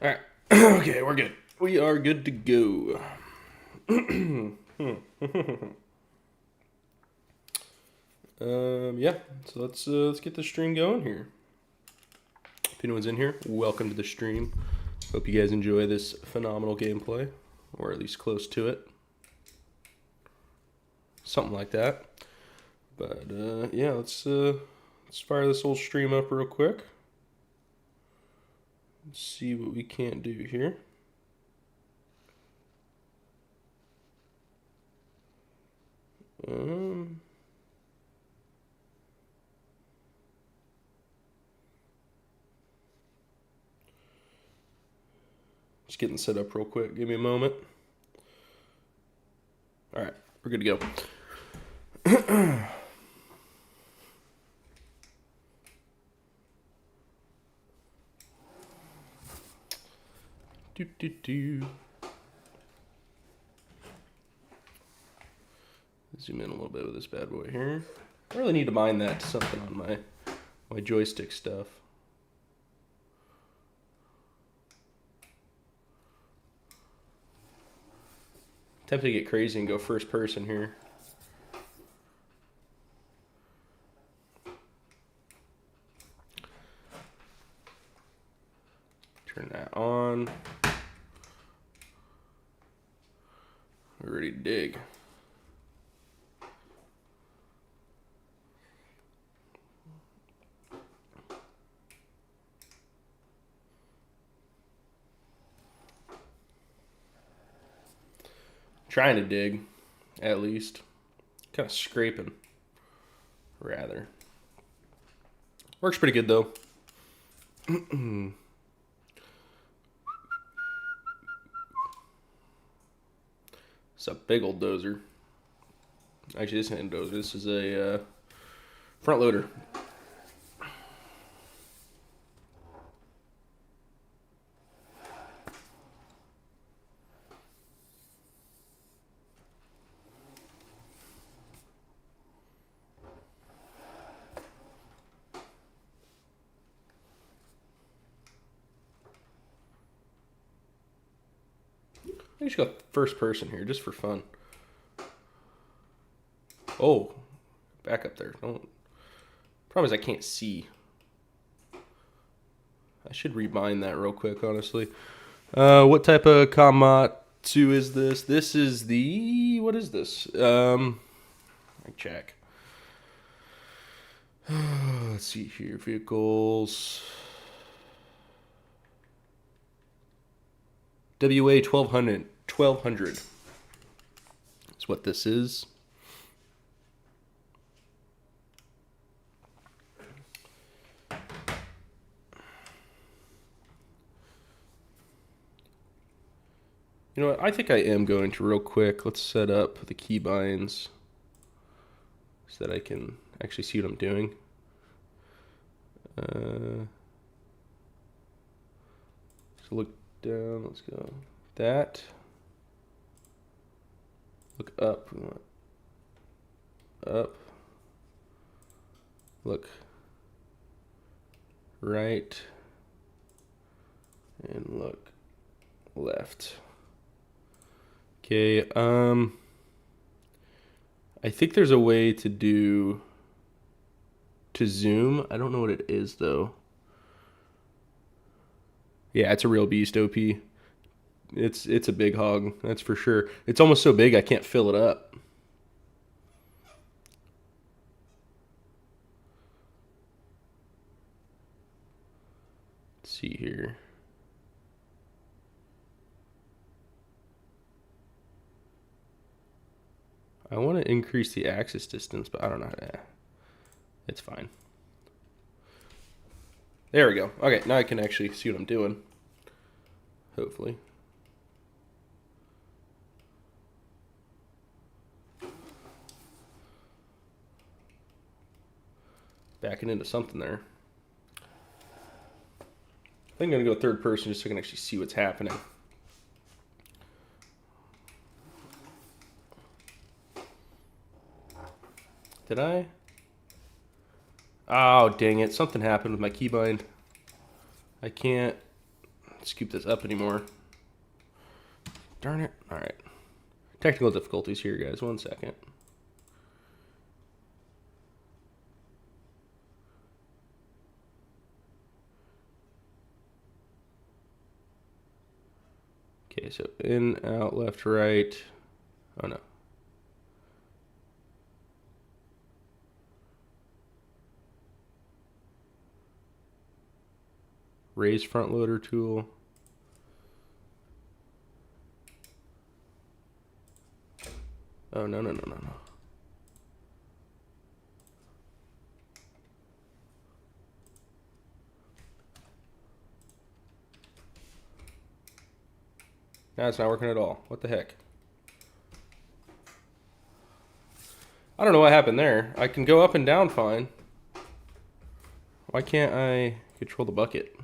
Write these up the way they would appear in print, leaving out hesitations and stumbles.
All right. Okay, we're good. We are good to go. Yeah. So let's get the stream going here. If anyone's in here, welcome to the stream. Hope you guys enjoy this phenomenal gameplay, or at least close to it. Something like that. But yeah, let's fire this old stream up real quick. Let's see what we can't do here. Just getting set up real quick. Give me a moment. All right, we're good to go. Zoom in a little bit with this bad boy here. I really need to mind that to something on my joystick stuff. Tempted to get crazy and go first person here. Turn that on. We're ready to dig. Trying to dig, at least. Kind of scraping, rather. Works pretty good, though. It's a big old dozer. Actually, this isn't a dozer. This is a front loader. I just got first person here, just for fun. Oh, back up there. Don't. Problem is I can't see. I should rebind that real quick, honestly. What type of Kamatsu is this? This is the... What is this? I check. Let's see here. Vehicles. WA 1200. 1200. That's what this is. You know what? I think I am going to real quick. Let's set up the keybinds so that I can actually see what I'm doing. So look down. Let's go. That. Look up. We want up. Look right. And look left. Okay, I think there's a way to zoom. I don't know what it is though. Yeah, it's a real beast, OP. It's a big hog, that's for sure. It's almost so big I can't fill it up. Let's see here. I want to increase the axis distance, but I don't know how to. It's fine. There we go. Okay, now I can actually see what I'm doing. Hopefully. Backing into something there. I think I'm going to go third person just so I can actually see what's happening. Did I? Oh, dang it. Something happened with my keybind. I can't scoop this up anymore. Darn it. All right. Technical difficulties here, guys. 1 second. Okay, so in, out, left, right. Oh, no. Raise front loader tool. Oh, no. Now it's not working at all. What the heck? I don't know what happened there. I can go up and down fine. Why can't I control the bucket?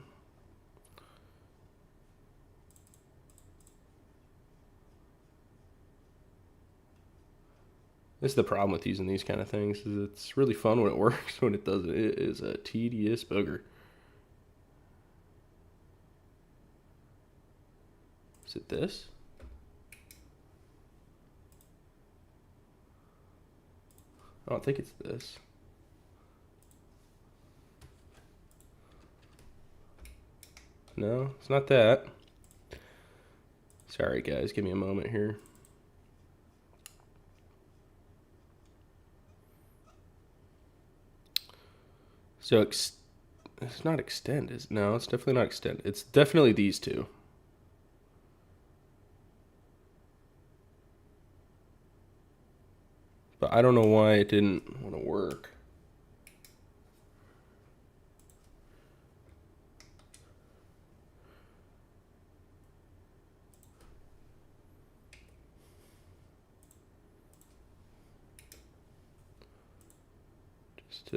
This is the problem with using these kind of things. Is it's really fun when it works. When it doesn't, it is a tedious booger. Is it this? I don't think it's this. No, it's not that. Sorry, guys. Give me a moment here. So it's not extend, is it? No, it's definitely not extend. It's definitely these two. But I don't know why it didn't want to work. Just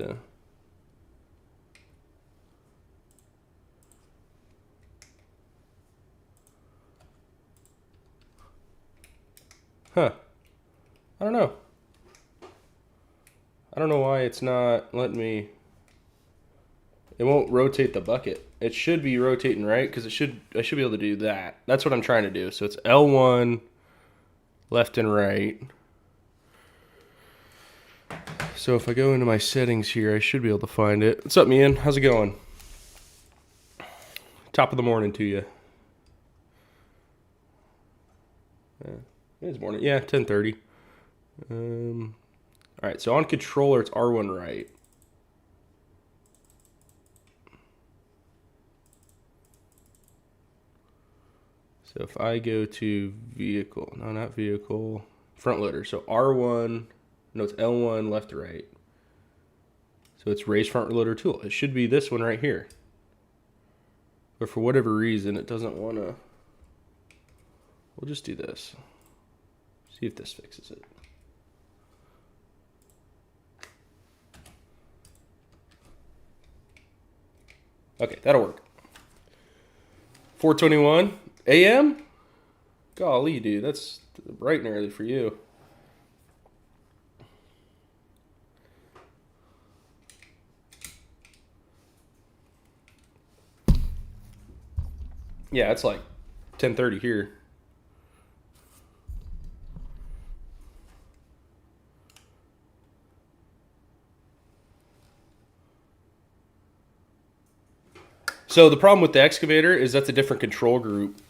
Huh. I don't know. I don't know why it's not letting me. It won't rotate the bucket. It should be rotating right because I should be able to do that. That's what I'm trying to do. So it's L1 left and right. So if I go into my settings here, I should be able to find it. What's up, Ian? How's it going? Top of the morning to you. It is morning. Yeah, 10:30. All right, so on controller, it's R1 right. So if I go to vehicle, no, not vehicle, front loader. So R1, no, it's L1 left to right. So it's raise front loader tool. It should be this one right here. But for whatever reason, it doesn't want to. We'll just do this. See if this fixes it. Okay, that'll work. 4:21 a.m. Golly, dude, that's bright and early for you. Yeah, it's like 10:30 here. So the problem with the excavator is that's a different control group.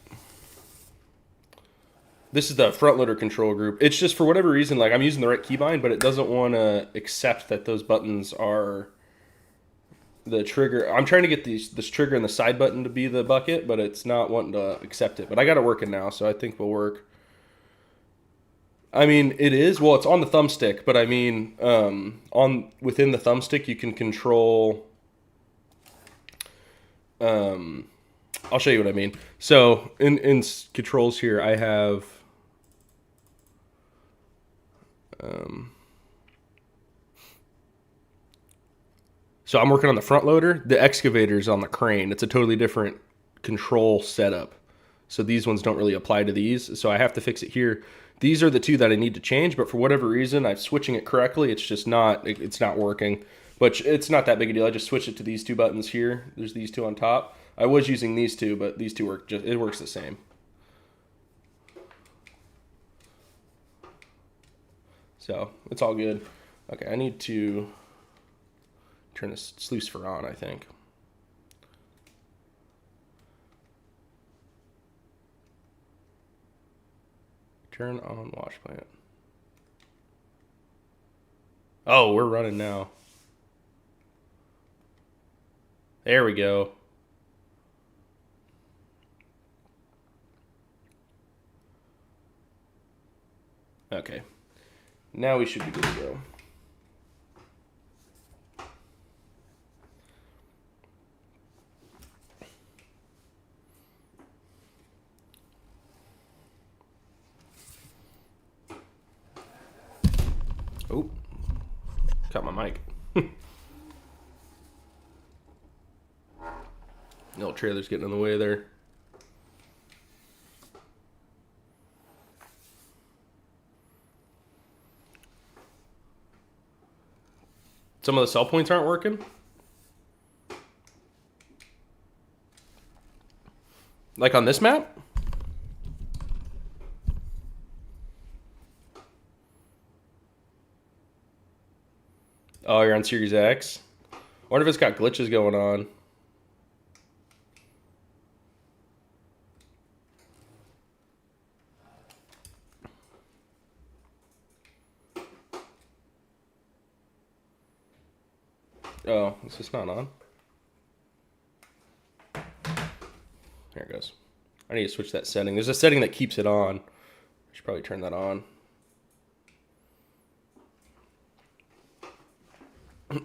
This is the front loader control group. It's just for whatever reason, like I'm using the right keybind, but it doesn't want to accept that those buttons are the trigger. I'm trying to get this trigger and the side button to be the bucket, but it's not wanting to accept it. But I got it working now, so I think we'll work. I mean, it is. Well, it's on the thumbstick, but I mean, within the thumbstick, you can control. I'll show you what I mean. So in controls here, I have. So I'm working on the front loader. The excavator's on the crane. It's a totally different control setup. So these ones don't really apply to these. So I have to fix it here. These are the two that I need to change, but for whatever reason, I'm switching it correctly. It's just it's not working. But it's not that big a deal. I just switch it to these two buttons here. There's these two on top. I was using these two, but these two work it works the same. So it's all good. Okay, I need to turn this sluicer on, I think. Turn on wash plant. Oh, we're running now. There we go. Okay. Now we should be good to go. Oh, got my mic. The old trailer's getting in the way there. Some of the sell points aren't working. Like on this map? Oh, you're on Series X? I wonder if it's got glitches going on. Oh, is this not on? There it goes. I need to switch that setting. There's a setting that keeps it on. I should probably turn that on. All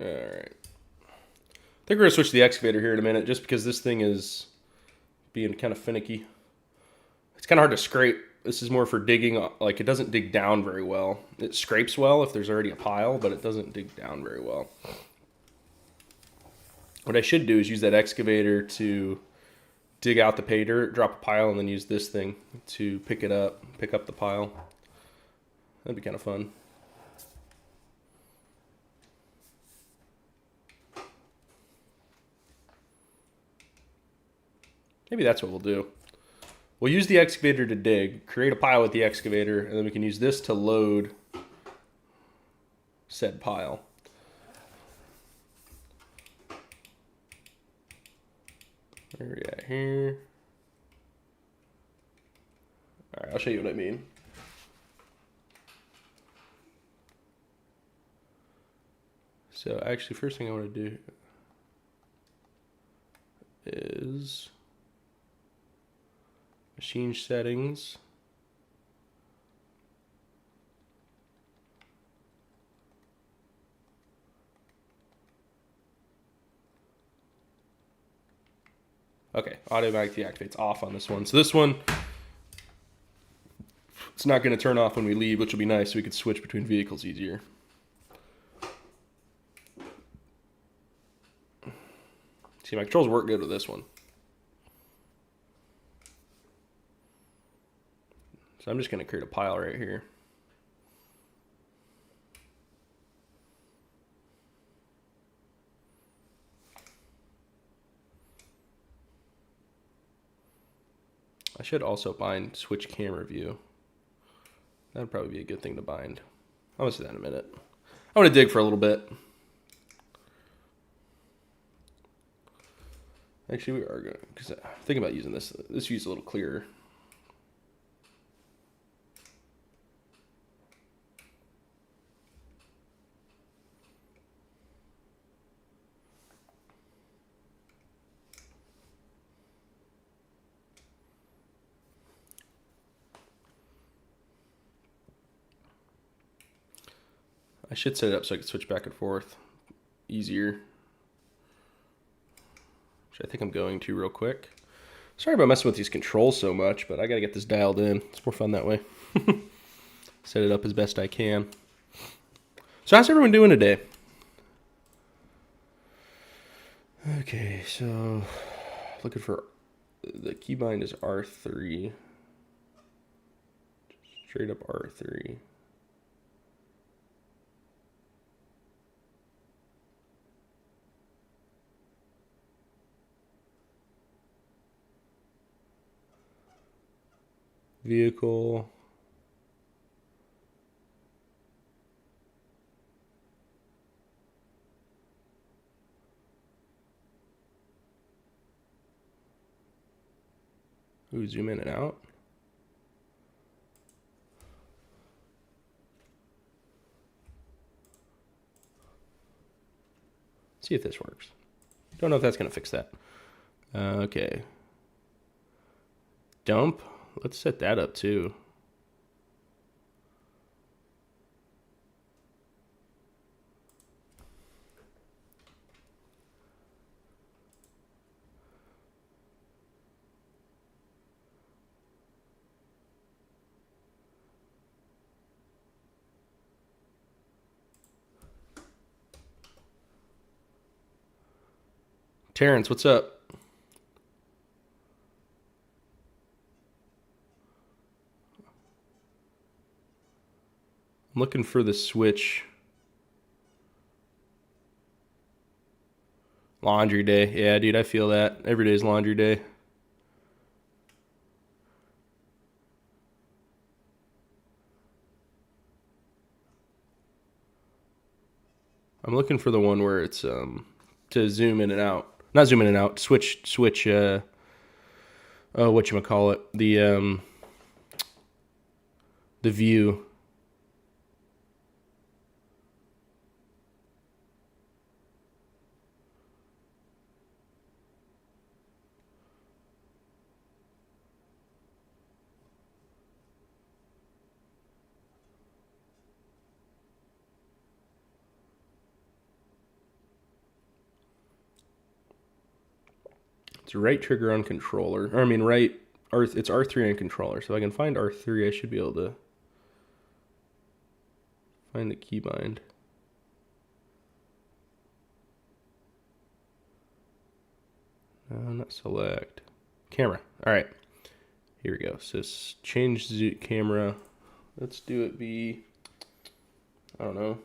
right. I think we're going to switch to the excavator here in a minute just because this thing is being kind of finicky. It's kind of hard to scrape. This is more for digging. Like, it doesn't dig down very well. It scrapes well if there's already a pile, but it doesn't dig down very well. What I should do is use that excavator to dig out the pay dirt, drop a pile, and then use this thing to pick up the pile. That'd be kind of fun. Maybe that's what we'll do. We'll use the excavator to dig, create a pile with the excavator, and then we can use this to load said pile. Where are we at here? All right, I'll show you what I mean. So actually, first thing I want to do is machine settings. Okay, automatic deactivates off on this one. So this one, it's not going to turn off when we leave, which will be nice so we could switch between vehicles easier. See, my controls work good with this one. So I'm just going to create a pile right here. I should also bind switch camera view. That'd probably be a good thing to bind. I'm going to do that in a minute. I want to dig for a little bit. Actually, we are going to, because I'm thinking about using this. This view's a little clearer. I should set it up so I can switch back and forth easier. Which I think I'm going to real quick. Sorry about messing with these controls so much, but I gotta get this dialed in. It's more fun that way. Set it up as best I can. So how's everyone doing today? Okay, so Looking for the keybind is R3. Straight up R3. Vehicle. Ooh, zoom in and out. See if this works. Don't know if that's going to fix that. Okay. Dump. Let's set that up too. Terrence, what's up? I'm looking for the switch. Laundry day. Yeah, dude, I feel that. Every day's laundry day. I'm looking for the one where it's to zoom in and out. Not zoom in and out. Switch whatchamacallit. The view. It's right trigger on controller. Or I mean right it's R3 on controller. So if I can find R3, I should be able to find the keybind. No, not select. Camera. All right. Here we go. So change the camera. Let's do it be, I don't know.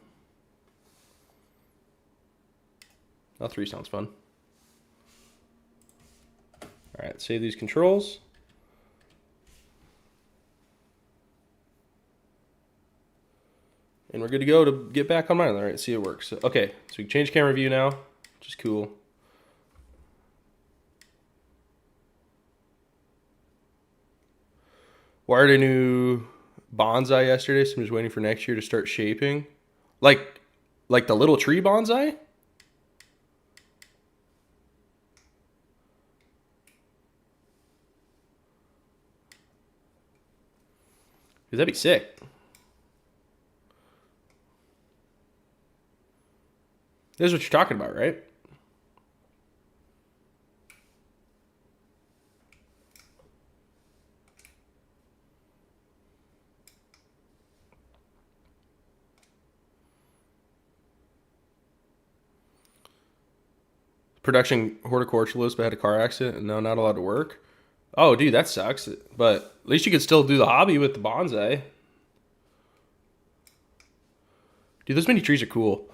L3 sounds fun. All right, save these controls. And we're good to go to get back on mine. All right, see it works. Okay, so we can change camera view now, which is cool. Wired a new bonsai yesterday, so I'm just waiting for next year to start shaping. Like the little tree bonsai? Because that'd be sick. This is what you're talking about, right? Production horticulturalist, but had a car accident and now not allowed to work. Oh, dude, that sucks. But at least you could still do the hobby with the bonsai. Dude, those mini trees are cool.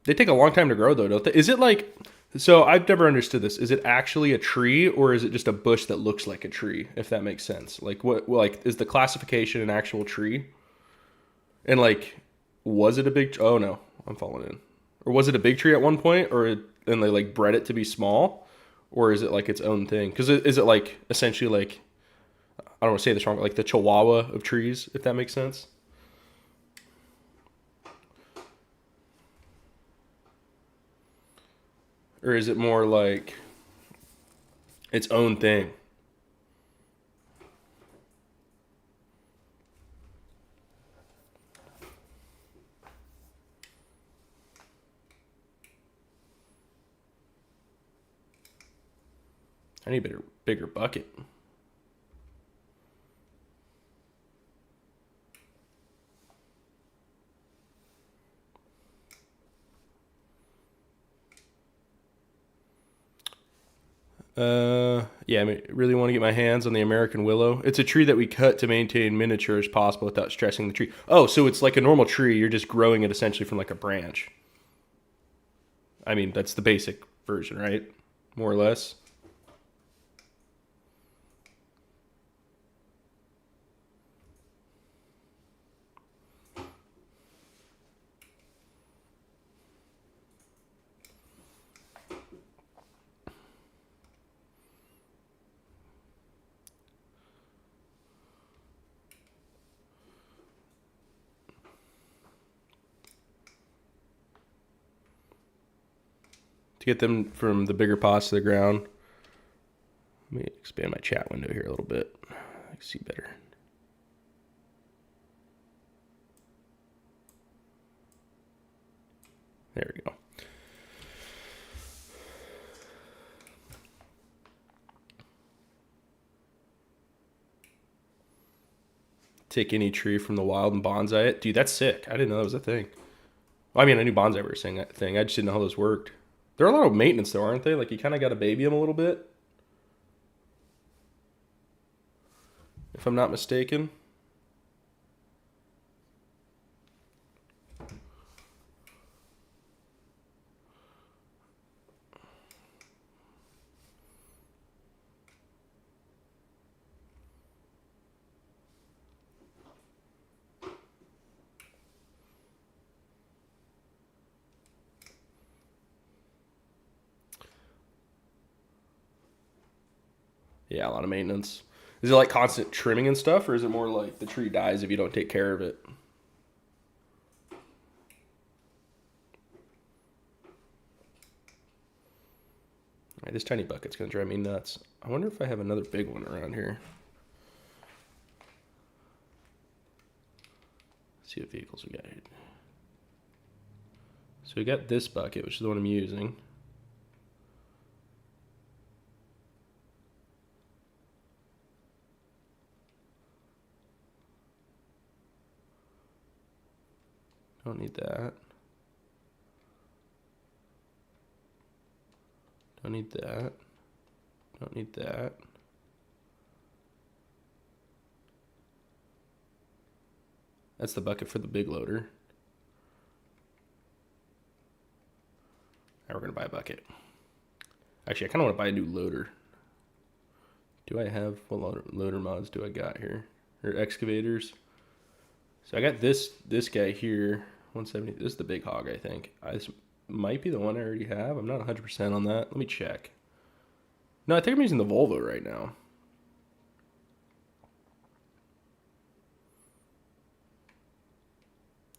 They take a long time to grow, though, don't they? Is it like... So I've never understood this. Is it actually a tree, or is it just a bush that looks like a tree, if that makes sense? Like, what? Like, is the classification an actual tree? And, like, was it a big... Oh, no. I'm falling in. Or was it a big tree at one point, and they, like, bred it to be small? Or is it, like, its own thing? Because is it, like, essentially, like... I don't want to say this wrong, but, like, the chihuahua of trees, if that makes sense? Or is it more like its own thing? I need a bigger bucket. Yeah, I really want to get my hands on the American willow. It's a tree that we cut to maintain miniature as possible without stressing the tree. Oh, so it's like a normal tree. You're just growing it essentially from like a branch. I mean, that's the basic version, right? More or less. To get them from the bigger pots to the ground. Let me expand my chat window here a little bit. I can see better. There we go. Take any tree from the wild and bonsai it. Dude, that's sick. I didn't know that was a thing. Well, I mean, I knew bonsai were saying that thing. I just didn't know how those worked. They're a lot of maintenance, though, aren't they? Like, you kind of got to baby them a little bit, if I'm not mistaken. Yeah, a lot of maintenance. Is it like constant trimming and stuff, or is it more like the tree dies if you don't take care of it? All right, this tiny bucket's gonna drive me nuts. I wonder if I have another big one around here. Let's see what vehicles we got here. So we got this bucket, which is the one I'm using. Don't need that. Don't need that. Don't need that. That's the bucket for the big loader. Now we're gonna buy a bucket. Actually, I kind of want to buy a new loader. Do I have, what loader mods do I got here? Or excavators? So I got this guy here, 170. This is the big hog, I think. This might be the one I already have. I'm not 100% on that. Let me check. No, I think I'm using the Volvo right now.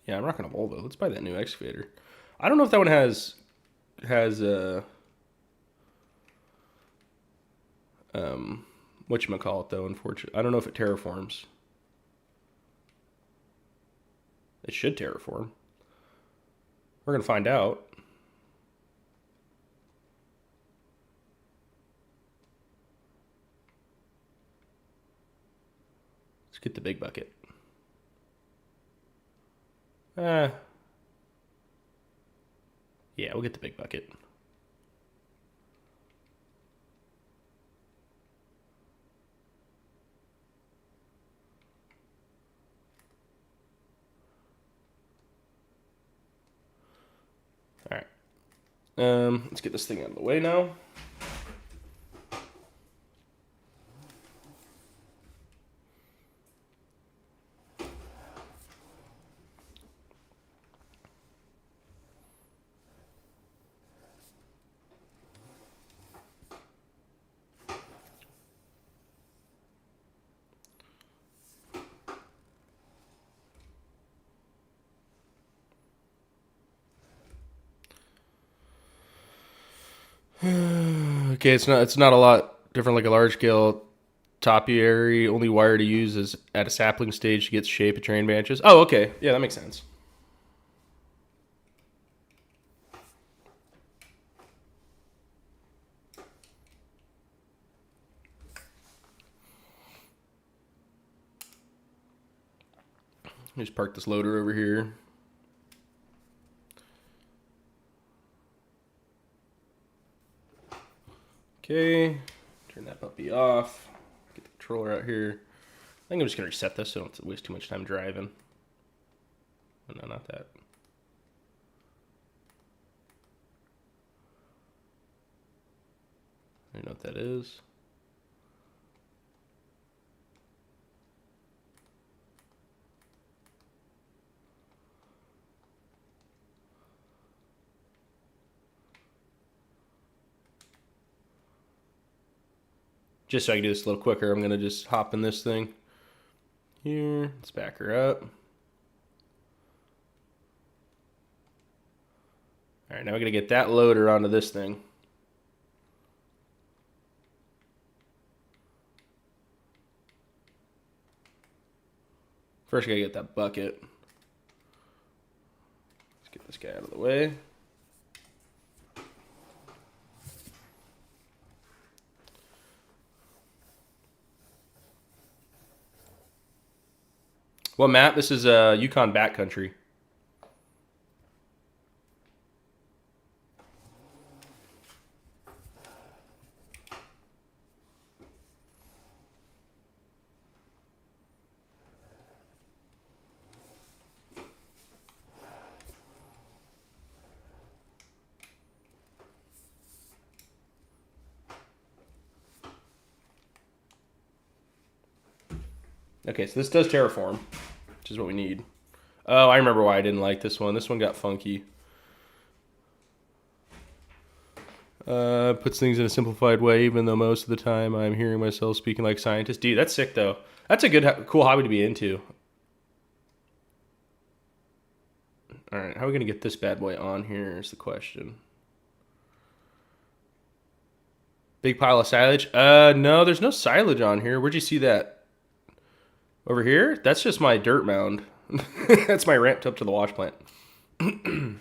Yeah, I'm rocking a Volvo. Let's buy that new excavator. I don't know if that one has whatchamacallit though, unfortunately. I don't know if it terraforms. It should terraform. We're gonna find out. Let's get the big bucket. Yeah, we'll get the big bucket. All right. Let's get this thing out of the way now. Okay, it's not a lot different like a large scale topiary. Only wire to use is at a sapling stage to get shape of terrain branches. Oh, okay. Yeah, that makes sense. Just park this loader over here. Okay, turn that puppy off. Get the controller out here. I think I'm just gonna reset this so I don't waste too much time driving. Oh, no, not that. I don't know what that is. Just so I can do this a little quicker, I'm gonna just hop in this thing. Here, let's back her up. All right, now we're gonna get that loader onto this thing. First, I gotta get that bucket. Let's get this guy out of the way. What map? This is Yukon backcountry. Okay, so this does terraform, which is what we need. Oh, I remember why I didn't like this one. This one got funky. Puts things in a simplified way, even though most of the time I'm hearing myself speaking like a scientist. Dude, that's sick, though. That's a good, cool hobby to be into. All right, how are we going to get this bad boy on here is the question. Big pile of silage? No, there's no silage on here. Where'd you see that? Over here? That's just my dirt mound. That's my ramp up to the wash plant. Oh,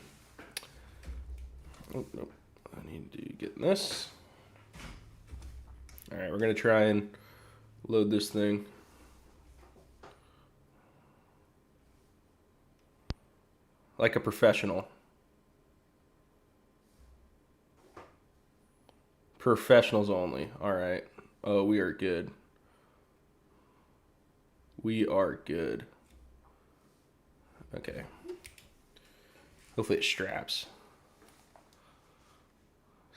nope. I need to get this. All right, we're going to try and load this thing. Like a professional. Professionals only. All right. Oh, we are good. We are good. Okay. Hopefully it straps.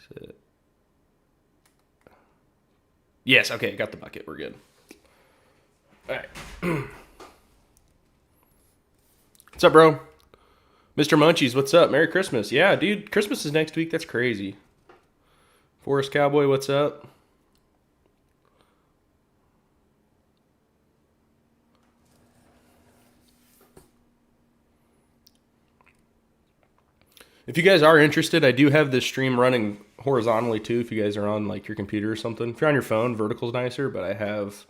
Sit. Yes, okay, got the bucket. We're good. All right. What's up, bro? Mr. Munchies, what's up? Merry Christmas. Yeah, dude, Christmas is next week. That's crazy. Forest Cowboy, what's up? If you guys are interested, I do have this stream running horizontally too. If you guys are on like your computer or something, if you're on your phone, vertical's nicer, but I have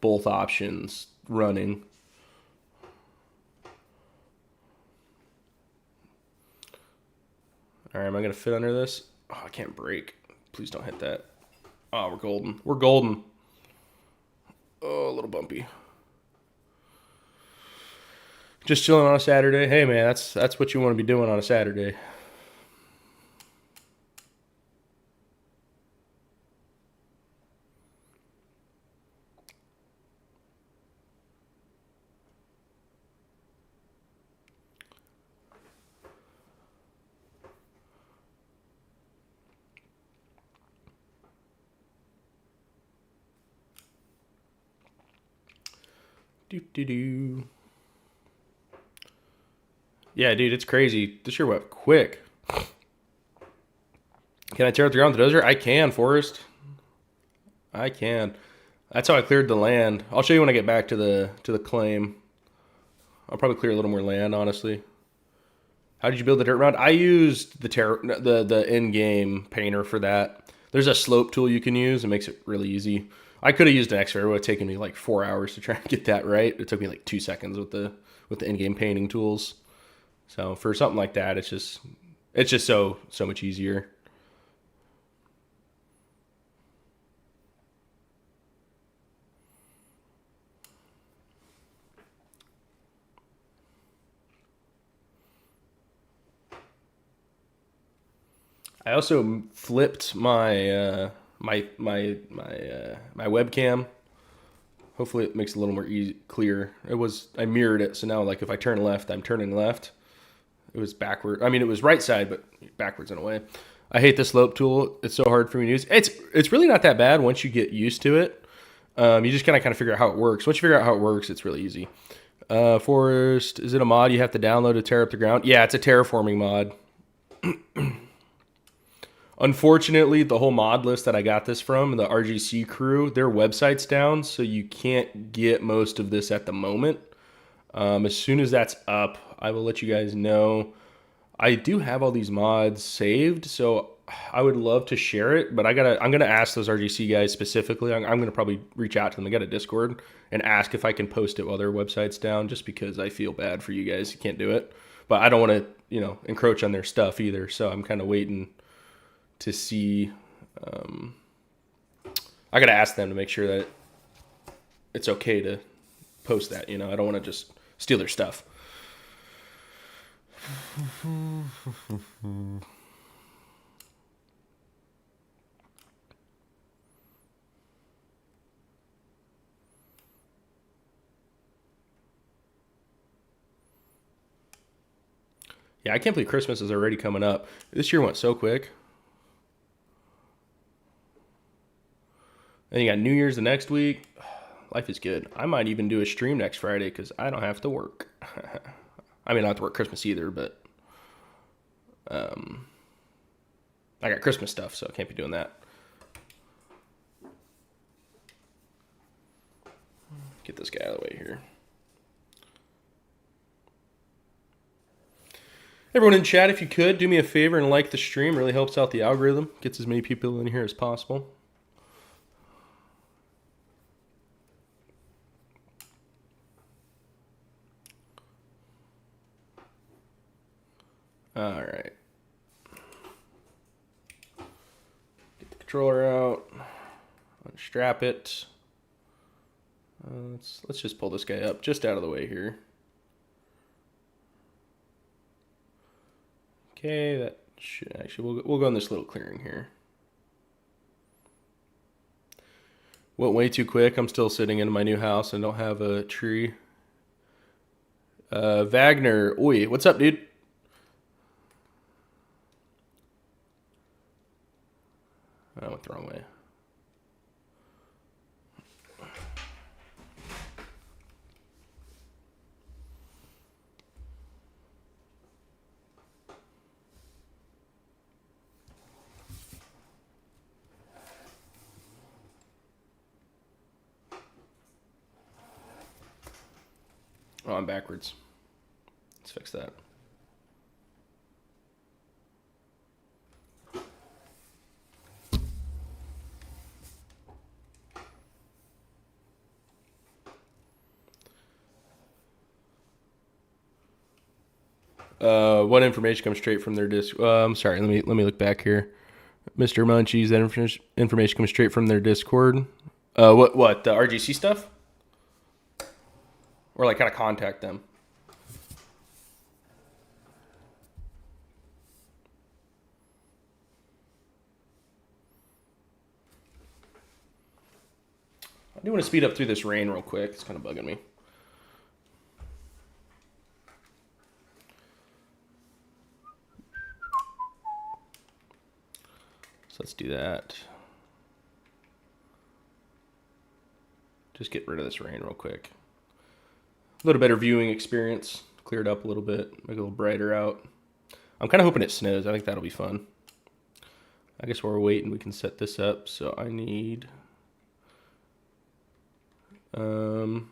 both options running. All right, am I gonna fit under this? Oh, I can't break. Please don't hit that. Oh, we're golden. We're golden. Oh, a little bumpy. Just chilling on a Saturday. Hey man, that's what you want to be doing on a Saturday. Do do do. Yeah, dude, it's crazy. This year went quick. Can I tear up the ground with the dozer? I can, Forrest. I can. That's how I cleared the land. I'll show you when I get back to the claim. I'll probably clear a little more land, honestly. How did you build the dirt round? I used the in-game painter for that. There's a slope tool you can use. It makes it really easy. I could have used an X-ray. It would have taken me like 4 hours to try and get that right. It took me like 2 seconds with the in-game painting tools. So for something like that, it's just so much easier. I also flipped my my webcam. Hopefully it makes it a little more clear. I mirrored it, so now like if I turn left, I'm turning left. It was backward. I mean, it was right side, but backwards in a way. I hate the slope tool. It's so hard for me to use. It's really not that bad once you get used to it. You just kind of figure out how it works. Once you figure out how it works, it's really easy. Forest, is it a mod you have to download to tear up the ground? Yeah, it's a terraforming mod. Unfortunately, the whole mod list that I got this from, the RGC crew, their website's down, so you can't get most of this at the moment. As soon as that's up, I will let you guys know. I do have all these mods saved, so I would love to share it, but I'm gonna ask those RGC guys specifically. I'm gonna probably reach out to them. They got a Discord and ask if I can post it while their website's down, just because I feel bad for you guys who can't do it. But I don't want to, encroach on their stuff either. So I'm kind of waiting to see. I gotta ask them to make sure that it's okay to post that. I don't want to just steal their stuff. Yeah, I can't believe Christmas is already coming up. This year went so quick. And you got New Year's the next week. Life is good. I might even do a stream next Friday because I don't have to work. I mean, I don't have to work Christmas either, but I got Christmas stuff, so I can't be doing that. Get this guy out of the way here. Everyone in chat, if you could, do me a favor and like the stream. It really helps out the algorithm. Gets as many people in here as possible. All right. Get the controller out. Unstrap it. Let's just pull this guy up just out of the way here. Okay, that should actually we'll go in this little clearing here. Went way too quick. I'm still sitting in my new house and don't have a tree. Wagner, oi, what's up, dude? I went the wrong way. Oh, I'm backwards. Let's fix that. What information comes straight from their disc? I'm sorry. Let me look back here. Mr. Munchies, that information comes straight from their Discord. What the RGC stuff? Or like kind of contact them? I do want to speed up through this rain real quick. It's kind of bugging me. So let's do that. Just get rid of this rain real quick. A little better viewing experience. Cleared up a little bit. Make it a little brighter out. I'm kind of hoping it snows. I think that'll be fun. I guess while we're waiting, we can set this up. So I need... Okay.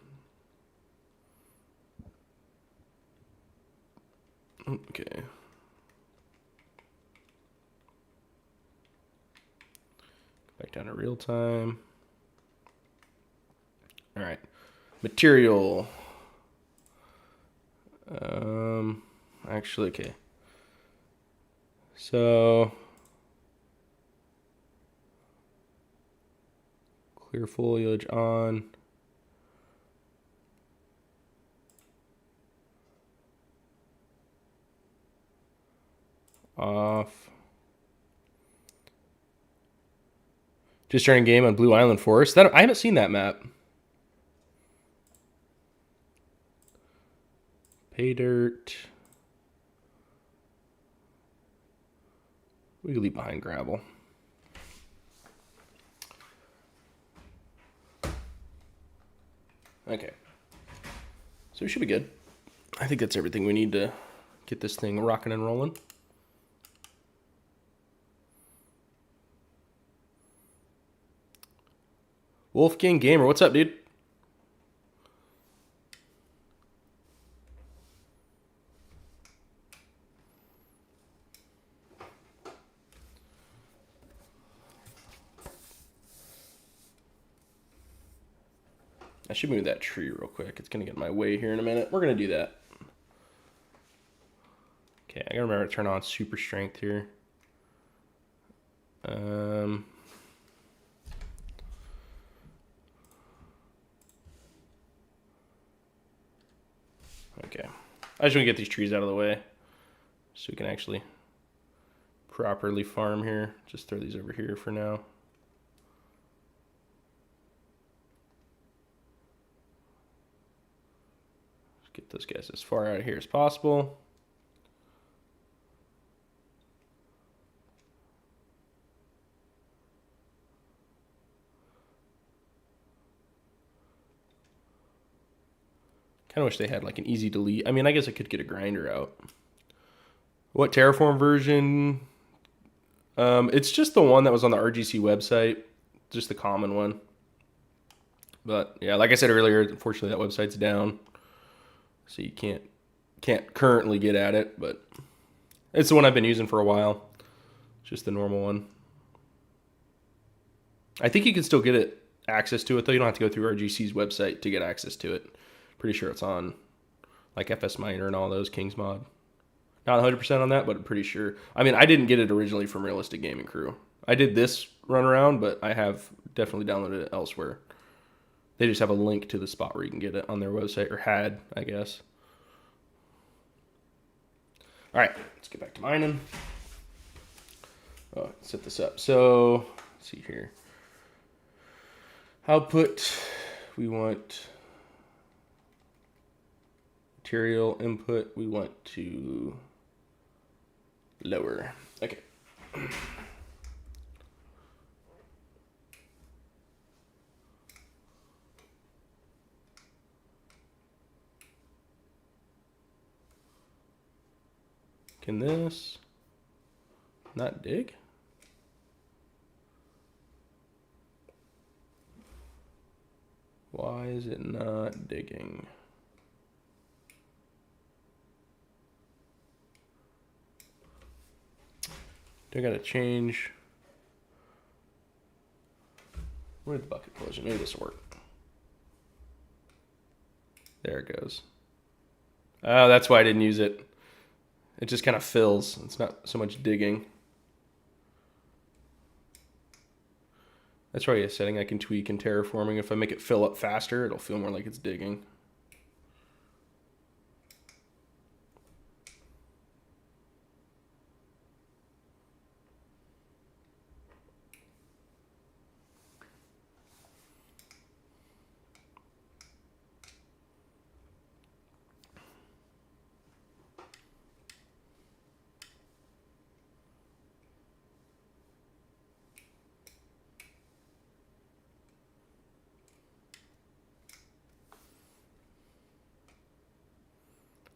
Back down to real time. All right. Material. Actually, okay. So clear foliage on. Off. Just starting game on Blue Island Forest. I haven't seen that map. Pay dirt. We can leave behind gravel. Okay. So we should be good. I think that's everything we need to get this thing rocking and rolling. Wolfgang Gamer, what's up, dude? I should move that tree real quick. It's going to get in my way here in a minute. We're going to do that. Okay, I got to remember to turn on super strength here. Okay. I just want to get these trees out of the way so we can actually properly farm here. Just throw these over here for now. Get those guys as far out of here as possible. Kind of wish they had like an easy delete. I mean, I guess I could get a grinder out. What Terraform version? It's just the one that was on the RGC website, just the common one. But yeah, like I said earlier, unfortunately that website's down. So you can't currently get at it, but it's the one I've been using for a while. Just the normal one. I think you can still get access to it, though. You don't have to go through RGC's website to get access to it. Pretty sure it's on like FS Miner and all those, King's Mod. Not 100% on that, but I'm pretty sure. I mean, I didn't get it originally from Realistic Gaming Crew. I did this run around, but I have definitely downloaded it elsewhere. They just have a link to the spot where you can get it on their website, or had, I guess. All right, let's get back to mining. Oh, set this up. So, let's see here. Output, we want material input, we want to lower. Okay. Can this not dig? Why is it not digging? Do I gotta change? Where did the bucket collision? Maybe this will work. There it goes. Oh, that's why I didn't use it. It just kind of fills. It's not so much digging. That's probably a setting I can tweak in terraforming. If I make it fill up faster, it'll feel more like it's digging.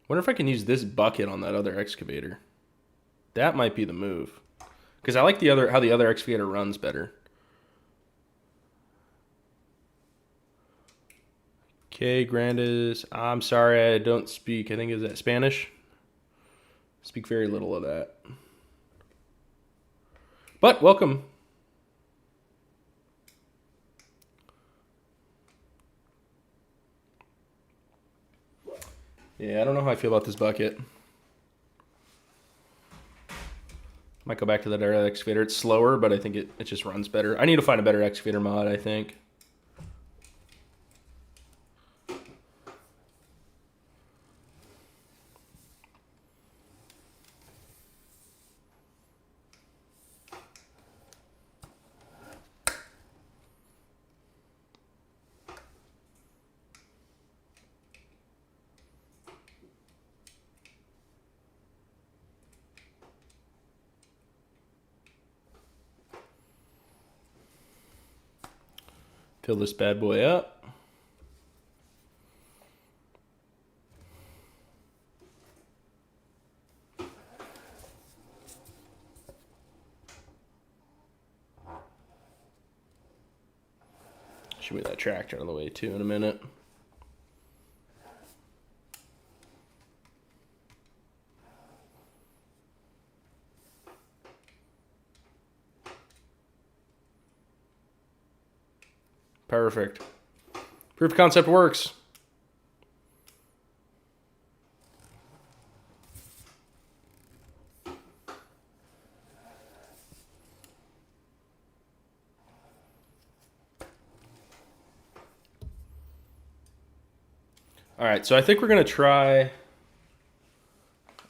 Wonder if I can use this bucket on that other excavator. That might be the move. Because I like how the other excavator runs better. Okay, Grandes. I'm sorry, I don't speak. I think is that Spanish? I speak very little of that. But welcome. Yeah, I don't know how I feel about this bucket. Might go back to that other excavator. It's slower, but I think it just runs better. I need to find a better excavator mod, I think. Fill this bad boy up. Should move that tractor out of the way too in a minute. Perfect. Proof of concept works. All right, so I think we're gonna try.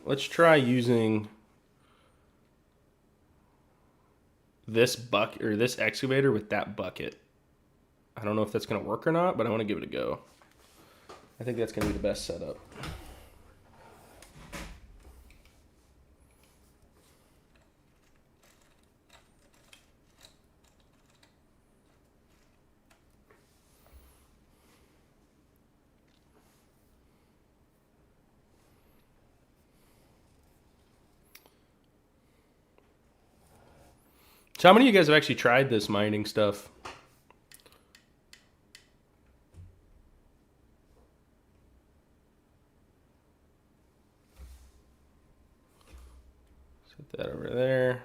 Let's try using this bucket or this excavator with that bucket. I don't know if that's gonna work or not, but I want to give it a go. I think that's gonna be the best setup. So how many of you guys have actually tried this mining stuff? Set that over there.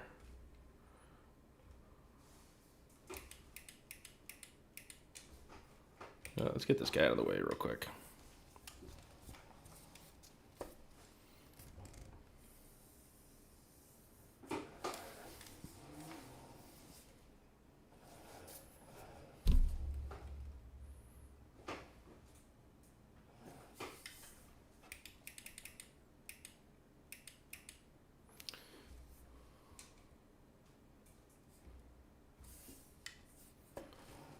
Let's get this guy out of the way real quick.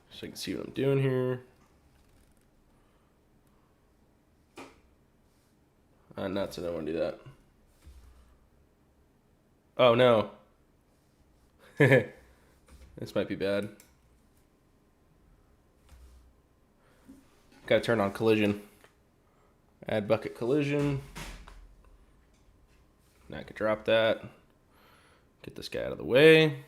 So I can see what I'm doing here. Nuts, I don't want to do that. Oh no. This might be bad. Gotta turn on collision. Add bucket collision. Now I can drop that. Get this guy out of the way.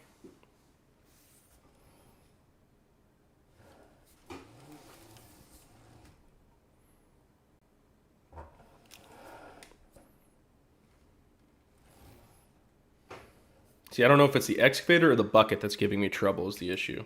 See, I don't know if it's the excavator or the bucket that's giving me trouble is the issue.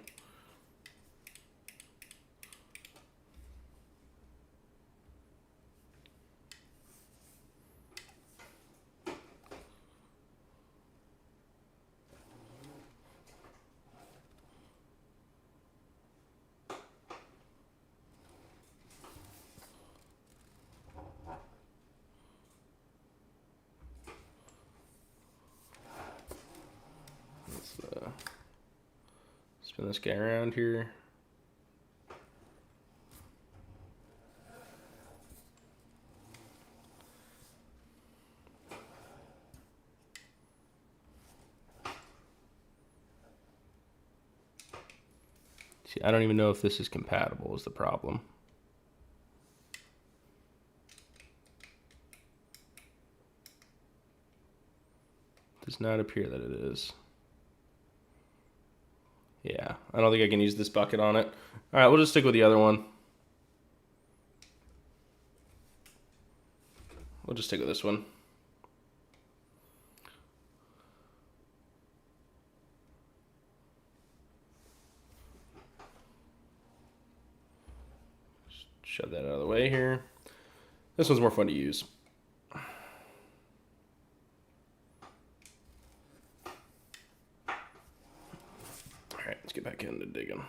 Spin this guy around here. See, I don't even know if this is compatible is the problem. Does not appear that it is. Yeah, I don't think I can use this bucket on it. All right, we'll just stick with the other one. We'll just stick with this one. Just shove that out of the way here. This one's more fun to use. All right, let's get back into digging.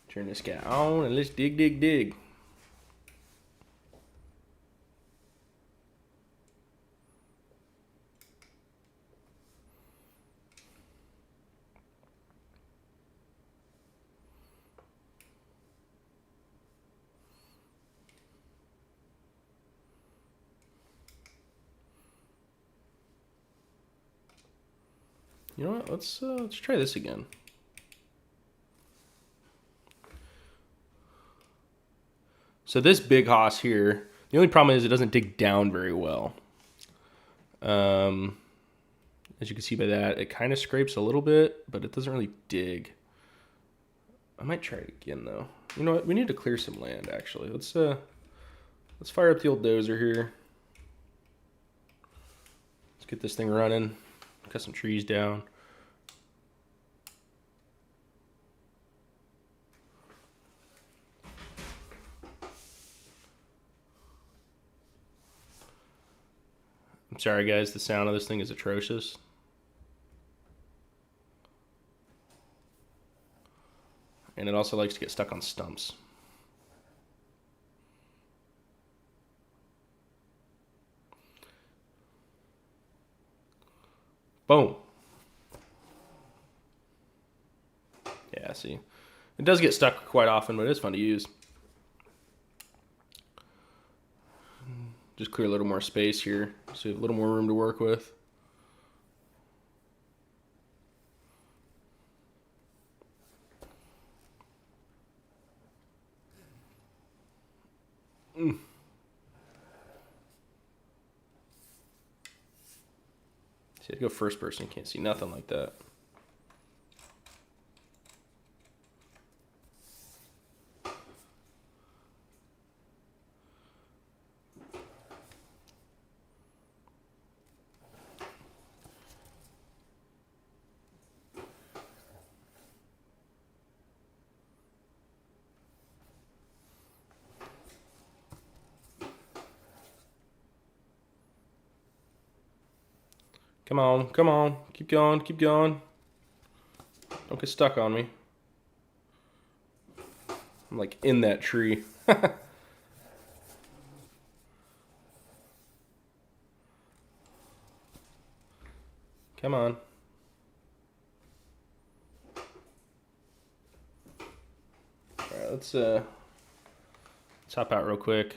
Turn this guy on and let's dig, dig, dig. You know what? Let's try this again. So this big hoss here, the only problem is it doesn't dig down very well. As you can see by that, it kind of scrapes a little bit, but it doesn't really dig. I might try it again though. You know what? We need to clear some land actually. Let's fire up the old dozer here. Let's get this thing running. Cut some trees down. I'm sorry guys, the sound of this thing is atrocious. And it also likes to get stuck on stumps. Boom. Yeah, see. It does get stuck quite often, but it's fun to use. Just clear a little more space here, so you have a little more room to work with. See, I go first person, you can't see nothing like that. Come on, come on. Keep going, keep going. Don't get stuck on me. I'm like in that tree. Come on. Alright, let's hop out real quick.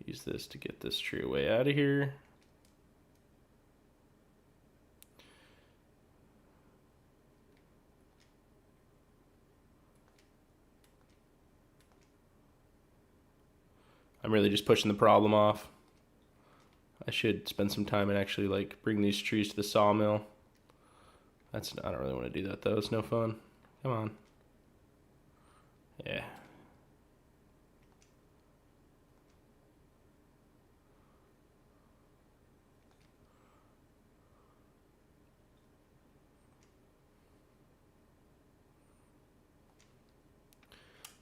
Use this to get this tree way out of here. I'm really just pushing the problem off. I should spend some time and actually like bring these trees to the sawmill. I don't really want to do that though. It's no fun. Come on. Yeah.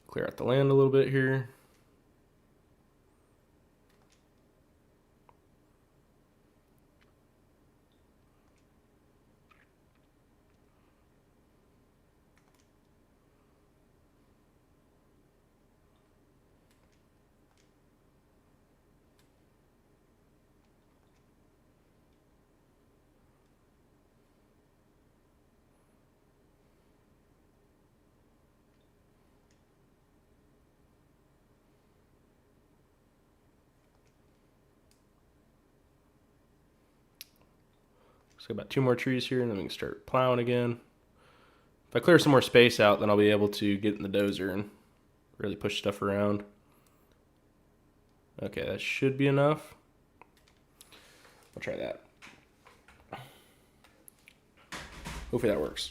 Clear out the land a little bit here. So about 2 more trees here, and then we can start plowing again. If I clear some more space out, then I'll be able to get in the dozer and really push stuff around. Okay, that should be enough. I'll try that. Hopefully that works.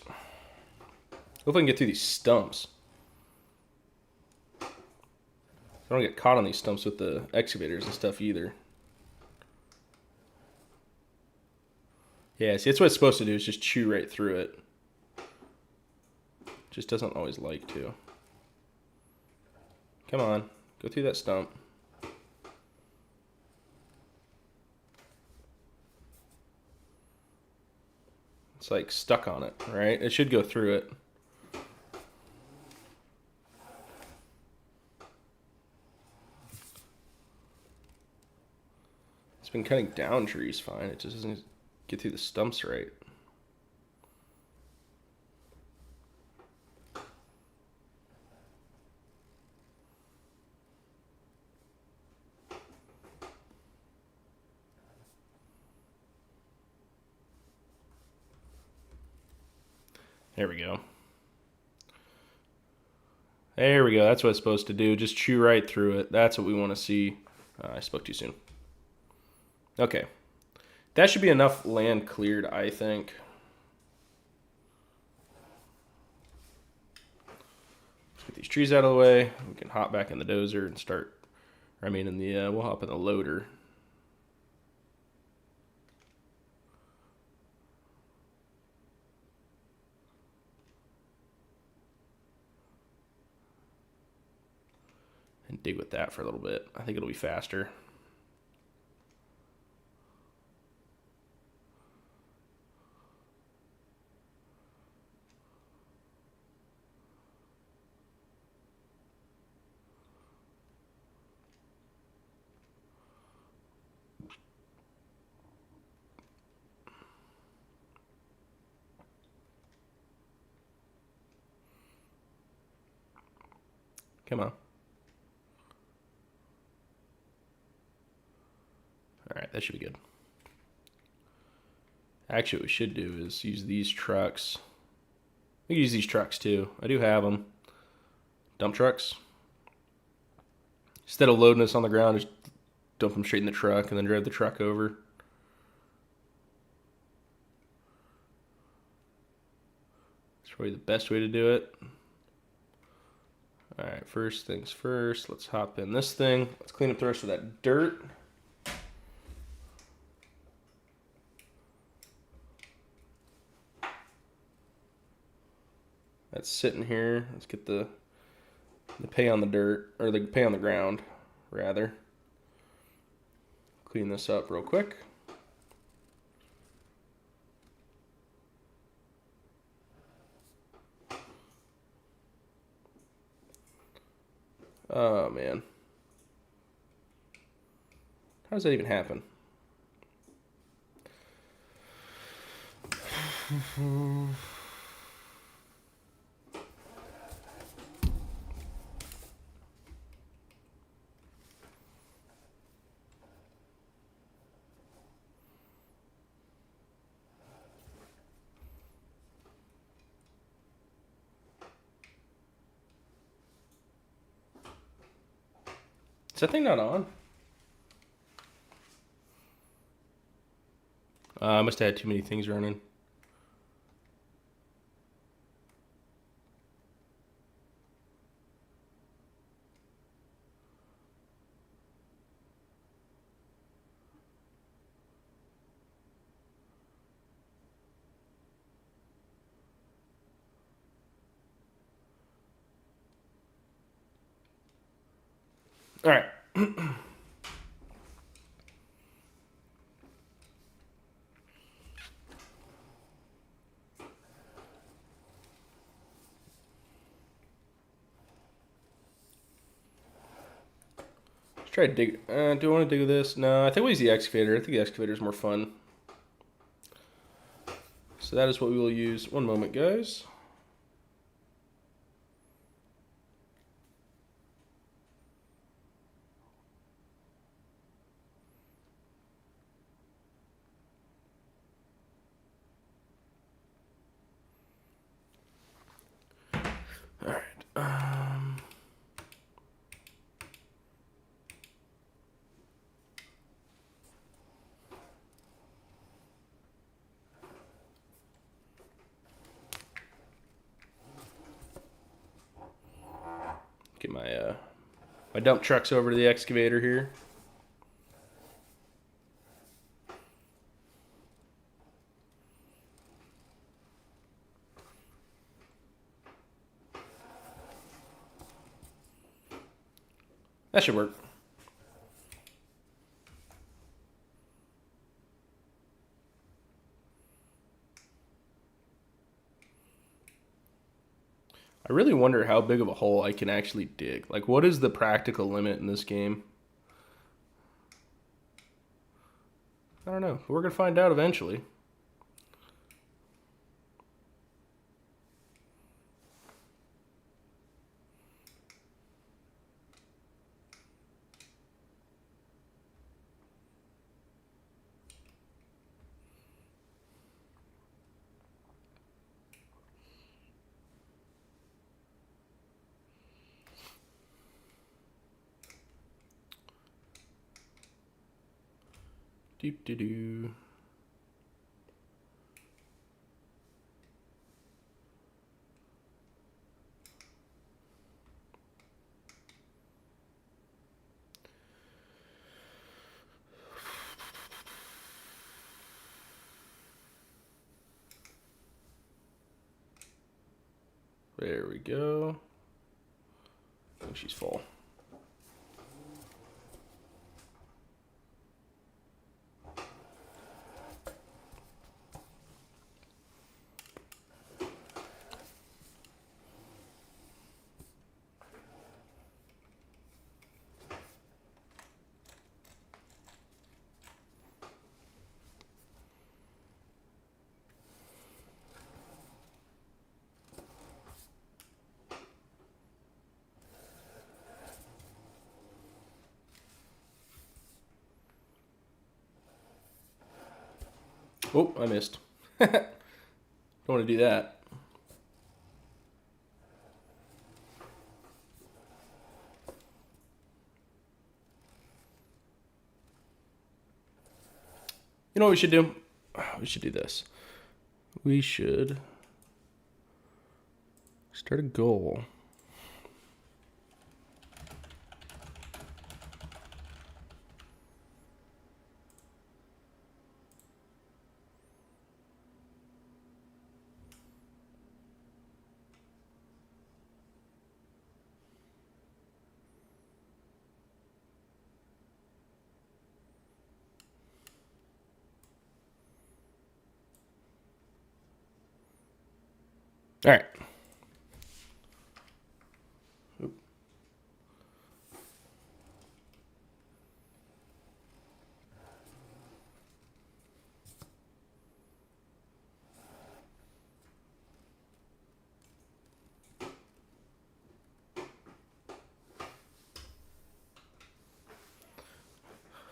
Hopefully I can get through these stumps. I don't get caught on these stumps with the excavators and stuff either. Yeah, see, that's what it's supposed to do, is just chew right through it. Just doesn't always like to. Come on, go through that stump. It's like stuck on it, right? It should go through it. It's been cutting down trees fine. It just doesn't get through the stumps right. There we go. There we go. That's what it's supposed to do. Just chew right through it. That's what we want to see. I spoke too soon. Okay. That should be enough land cleared, I think. Let's get these trees out of the way. We can hop back in the dozer and start. I mean, we'll hop in the loader. And dig with that for a little bit. I think it'll be faster. Come on. All right, that should be good. Actually, what we should do is use these trucks. We can use these trucks too. I do have them. Dump trucks. Instead of loading this on the ground, just dump them straight in the truck and then drive the truck over. It's probably the best way to do it. All right, first things first, let's hop in this thing. Let's clean up the rest of that dirt. That's sitting here. Let's get the pay on the dirt, or the pay on the ground, rather. Clean this up real quick. Oh, man. How does that even happen? Is that thing not on? I must have had too many things running. All right. Let's try to dig. Do I want to dig with this? No, I think we'll use the excavator. I think the excavator is more fun. So that is what we will use. One moment, guys. All right. Get my dump trucks over to the excavator here. That should work. I really wonder how big of a hole I can actually dig. Like, what is the practical limit in this game? I don't know. We're going to find out eventually. Doop doo doo. There we go. I think she's full. Oh, I missed. Don't want to do that. You know what we should do? We should do this. We should start a goal. All right.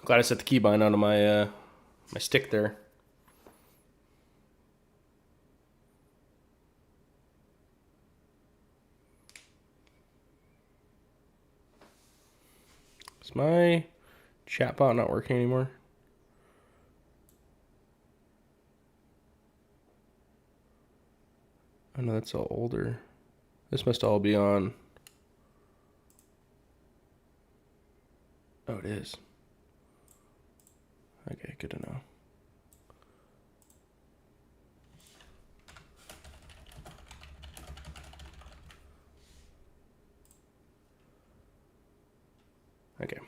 Glad I set the keybind onto my my stick there. Is my chatbot not working anymore? I know that's all older. This must all be on. Oh, it is. Okay, good to know. Okay.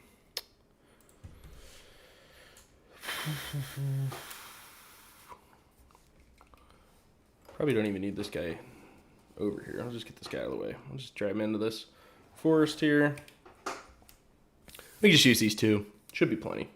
Probably don't even need this guy over here. I'll just get this guy out of the way. I'll just drive him into this forest here. We can just use these two. Should be plenty.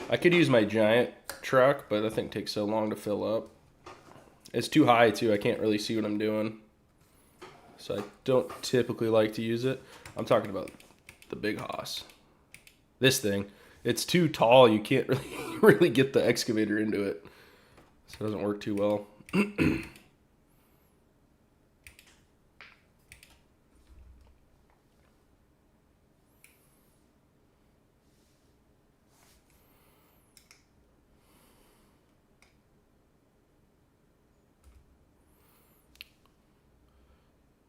I could use my giant truck, but that thing takes so long to fill up. It's too high, too. I can't really see what I'm doing. So I don't typically like to use it. I'm talking about the big hoss. This thing. It's too tall. You can't really get the excavator into it. So it doesn't work too well.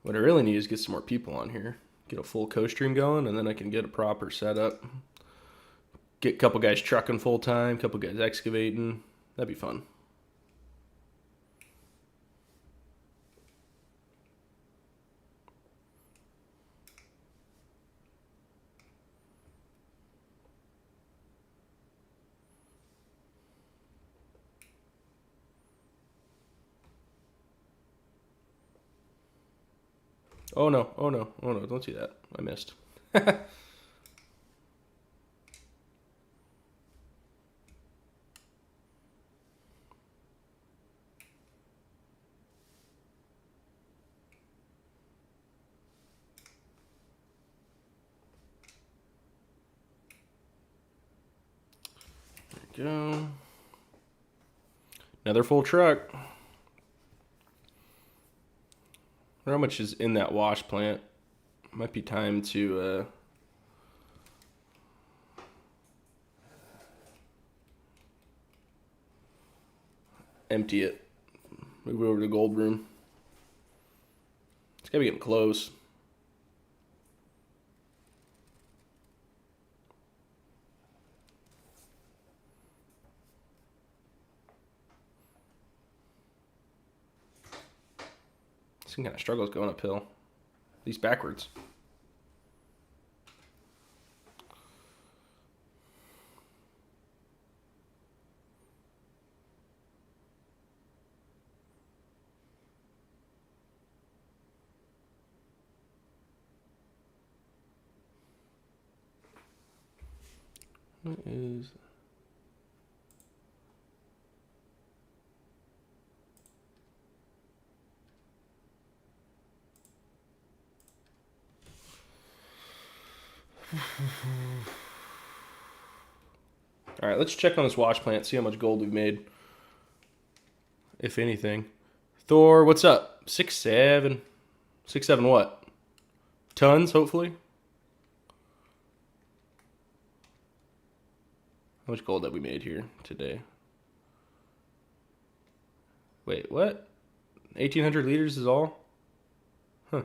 What I really need is get some more people on here. Get a full co-stream going, and then I can get a proper setup. Get a couple guys trucking full time, couple guys excavating. That'd be fun. Oh no, oh no, oh no, don't see that. I missed. go. Another full truck. I wonder how much is in that wash plant. Might be time to empty it. Move it over to the gold room. It's gotta be getting close. This thing kind of struggles going uphill. At least backwards. What is... All right, let's check on this wash plant, see how much gold we've made, if anything. Thor, what's up? 6'7". 6'7" what? Tons, hopefully. How much gold have we made here today? Wait, what? 1,800 liters is all? Huh.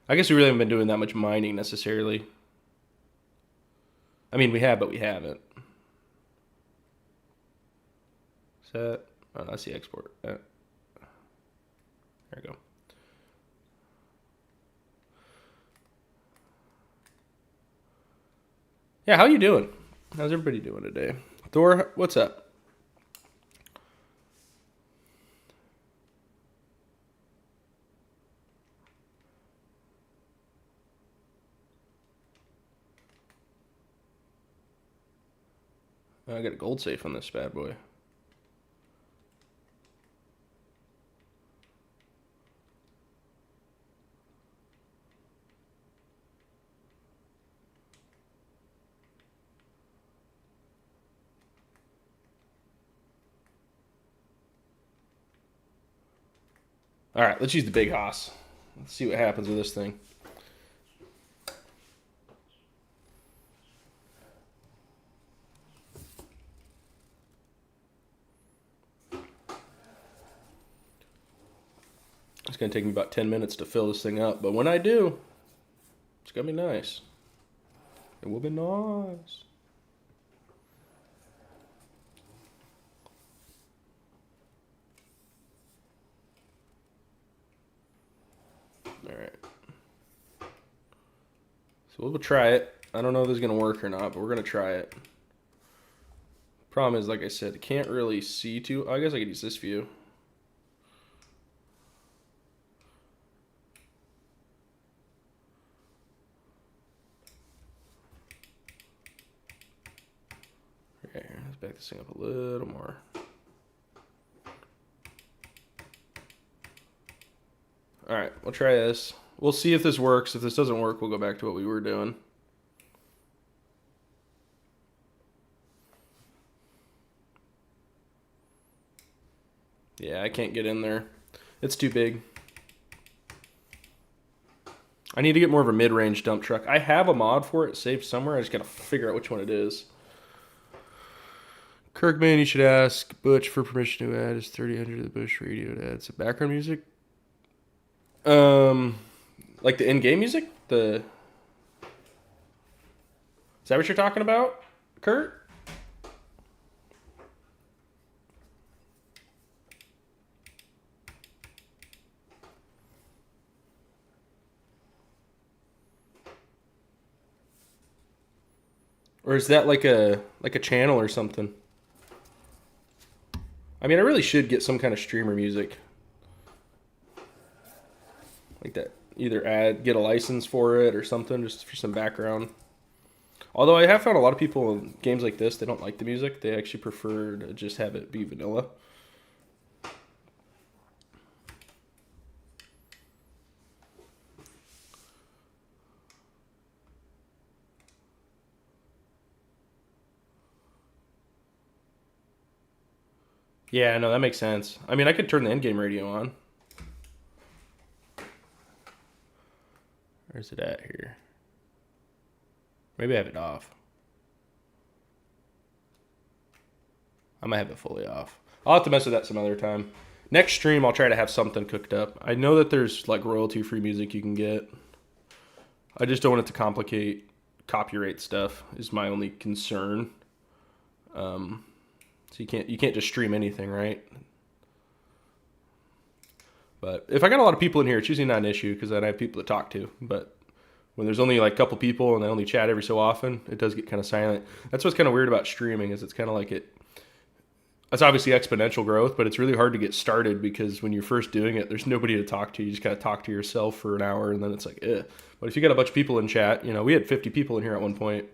I guess we really haven't been doing that much mining necessarily. I mean, we have, but we haven't. Set. Oh, that's the export. There we go. Yeah, how you doing? How's everybody doing today? Thor, what's up? I got a gold safe on this bad boy. All right, let's use the big hoss. Let's see what happens with this thing. It's going to take me about 10 minutes to fill this thing up, but when I do, it's going to be nice. It will be nice. All right. So we'll try it. I don't know if this is going to work or not, but we're going to try it. Problem is, like I said, I can't really see too. I guess I could use this view. Okay, let's back this thing up a little more. All right, we'll try this. We'll see if this works. If this doesn't work, we'll go back to what we were doing. Yeah, I can't get in there. It's too big. I need to get more of a mid-range dump truck. I have a mod for it saved somewhere. I just got to figure out which one it is. Kirkman, you should ask Butch for permission to add his 3000 to the Bush radio to add some background music. Like the in-game music? Is that what you're talking about, Kurt? Or is that like a channel or something? I mean, I really should get some kind of streamer music. Like that. Either get a license for it or something, just for some background. Although I have found a lot of people in games like this, they don't like the music. They actually prefer to just have it be vanilla. Yeah, no, that makes sense. I mean, I could turn the in-game radio on. Where's it at here? Maybe I have it off. I might have it fully off. I'll have to mess with that some other time. Next stream, I'll try to have something cooked up. I know that there's like royalty-free music you can get. I just don't want it to complicate copyright stuff. Is my only concern. So you can't just stream anything, right? But if I got a lot of people in here, it's usually not an issue because then I have people to talk to. But when there's only like a couple people and they only chat every so often, it does get kind of silent. That's what's kind of weird about streaming is it's kind of like it's obviously exponential growth, but it's really hard to get started because when you're first doing it, there's nobody to talk to. You just got to talk to yourself for an hour and then it's like, eh. But if you got a bunch of people in chat, we had 50 people in here at one point,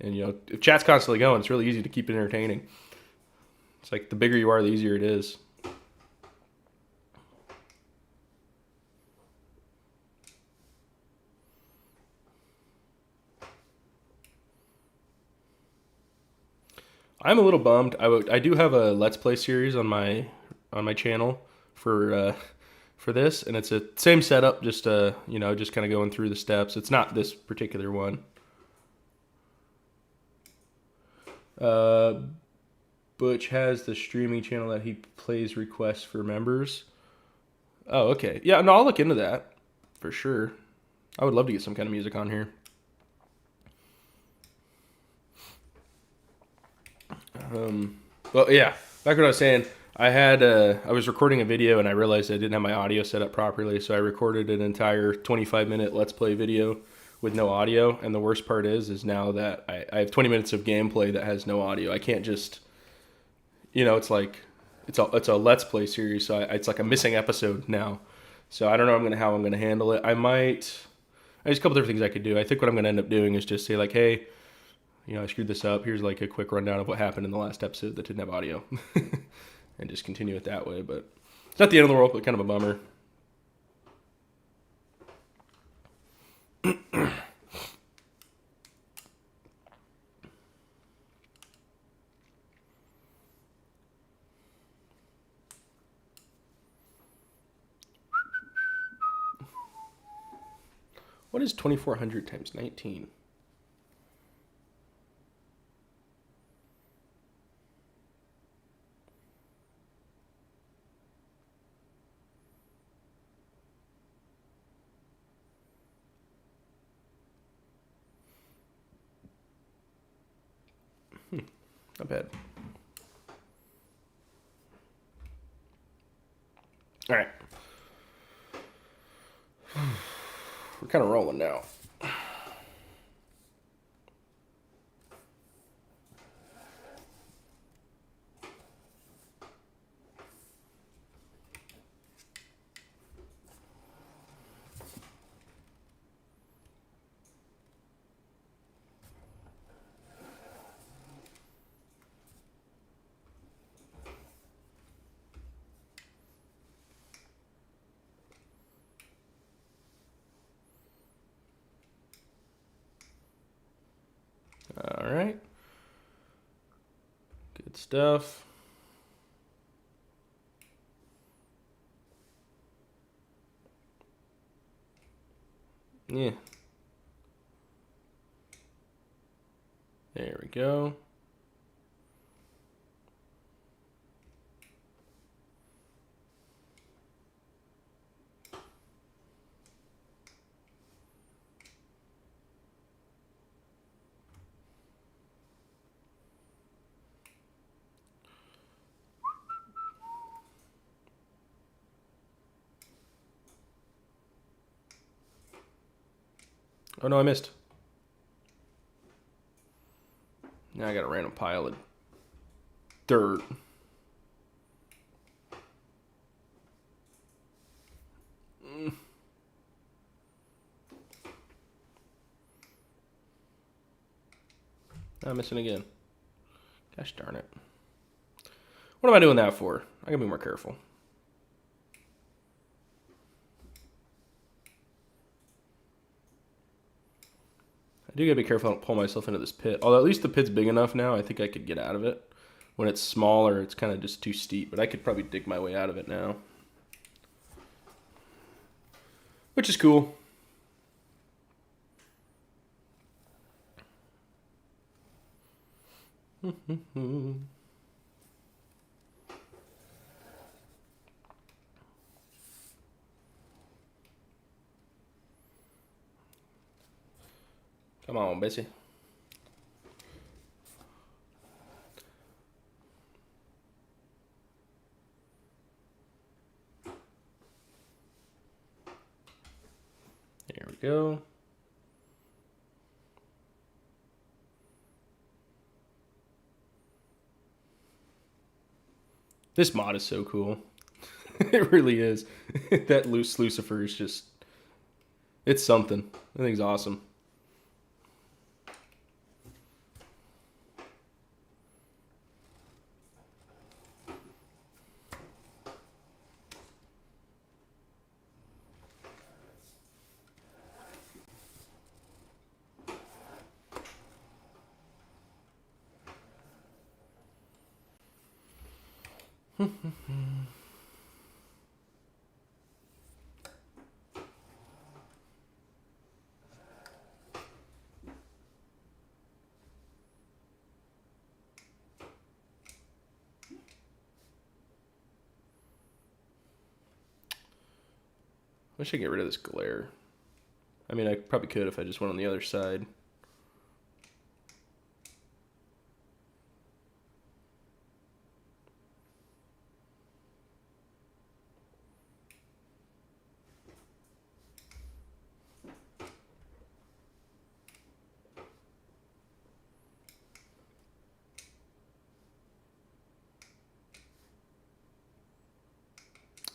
and if chat's constantly going, it's really easy to keep it entertaining. It's like the bigger you are, the easier it is. I'm a little bummed. I do have a Let's Play series on my channel for this, and it's a same setup, just just kind of going through the steps. It's not this particular one. Butch has the streaming channel that he plays requests for members. Oh, okay. Yeah, no, I'll look into that for sure. I would love to get some kind of music on here. Well, yeah, back what I was saying, I was recording a video and I realized I didn't have my audio set up properly, so I recorded an entire 25-minute Let's Play video with no audio, and the worst part is now that I have 20 minutes of gameplay that has no audio. I can't just, it's like, it's a Let's Play series, so it's like a missing episode now. So I don't know how I'm gonna handle it. There's a couple different things I could do. I think what I'm gonna end up doing is just say like, hey, I screwed this up. Here's like a quick rundown of what happened in the last episode that didn't have audio. And just continue it that way. But it's not the end of the world, but kind of a bummer. What is 2400 times 19? Not bad. All right. We're kind of rolling now. All right. Good stuff. Yeah. There we go. Oh no, I missed. Now I got a random pile of dirt. I'm missing again. Gosh darn it. What am I doing that for? I gotta be more careful. I do gotta be careful I don't pull myself into this pit. Although at least the pit's big enough now, I think I could get out of it When it's smaller, it's kind of just too steep, but I could probably dig my way out of it now. Which is cool. Come on, Bessie. There we go. This mod is so cool. It really is. That loose Lucifer is just... It's something. I think it's awesome. I should get rid of this glare. I mean, I probably could if I just went on the other side.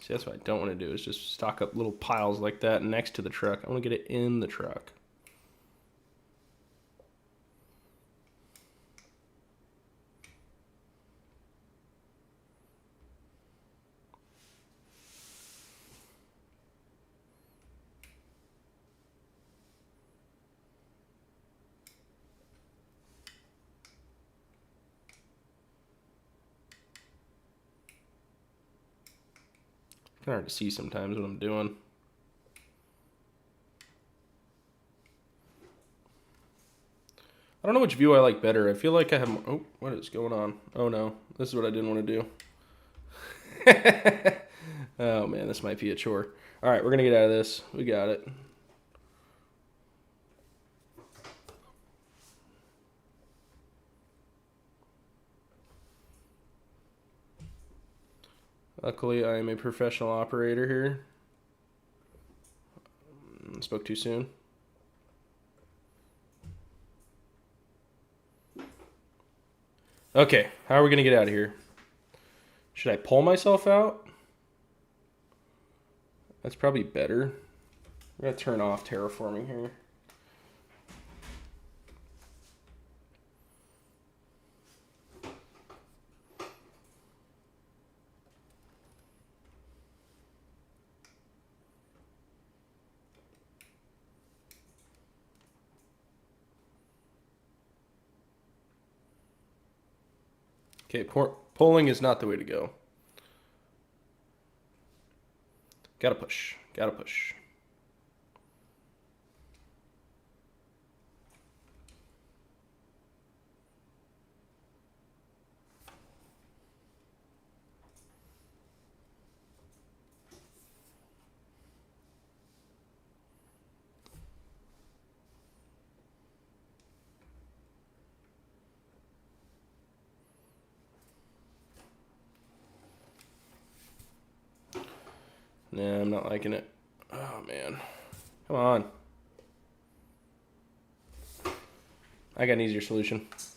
See, that's what I don't want to do, is just stock up little piles like that next to the truck. I want to get it in the truck. Kind of hard to see sometimes what I'm doing. I don't know which view I like better. I feel like I have... Oh, what is going on? Oh no, this is what I didn't want to do. Oh man, this might be a chore. All right, we're gonna get out of this. We got it. Luckily, I am a professional operator here. Spoke too soon. Okay, how are we going to get out of here? Should I pull myself out? That's probably better. We're going to turn off terraforming here. Okay, pulling is not the way to go. Gotta push. Gotta push. Nah, I'm not liking it. Oh, man. Come on. I got an easier solution. Let's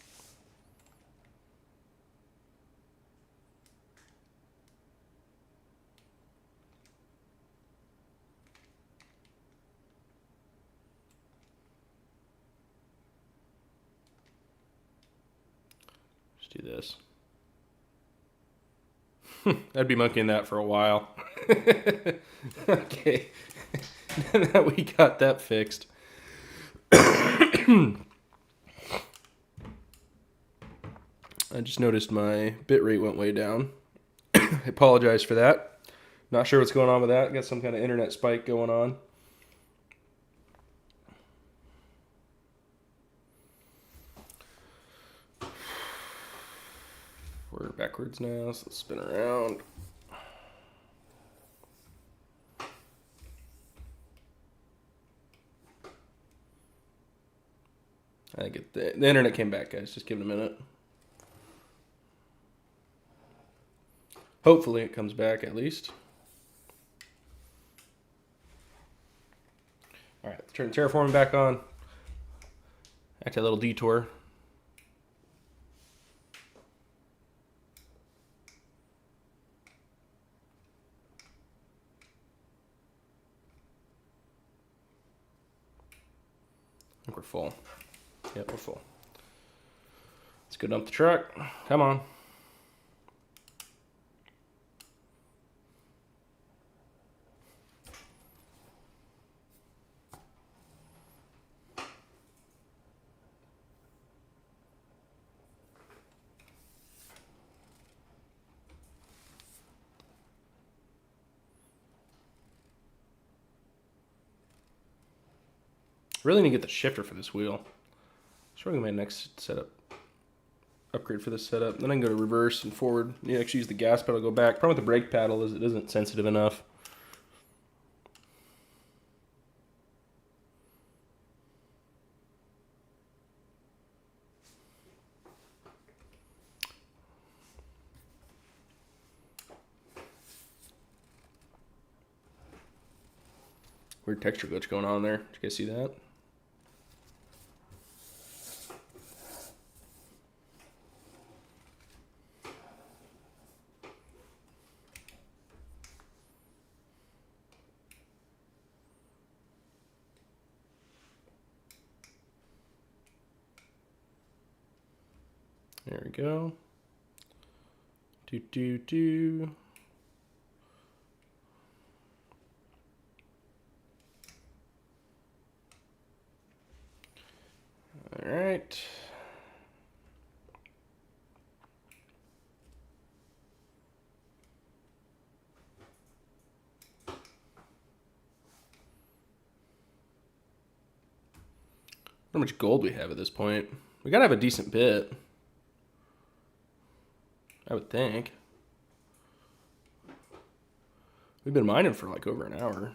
do this. I'd be monkeying that for a while. Okay. Now we got that fixed. I just noticed my bit rate went way down. I apologize for that. Not sure what's going on with that. Got some kind of internet spike going on. We're backwards now, so let's spin around. I get the internet came back, guys. Just give it a minute. Hopefully it comes back at least. All right, turn terraforming back on. Act a little detour. I think we're full. Yep, we're full. Let's go dump the truck. Come on. Really need to get the shifter for this wheel. It's probably my next setup. Upgrade for this setup. Then I can go to reverse and forward. You actually use the gas pedal, go back. Problem with the brake paddle is it isn't sensitive enough. Weird texture glitch going on there. Did you guys see that? There we go. Do. All right. How much gold we have at this point? We gotta have a decent bit, I would think. We've been mining for like over an hour.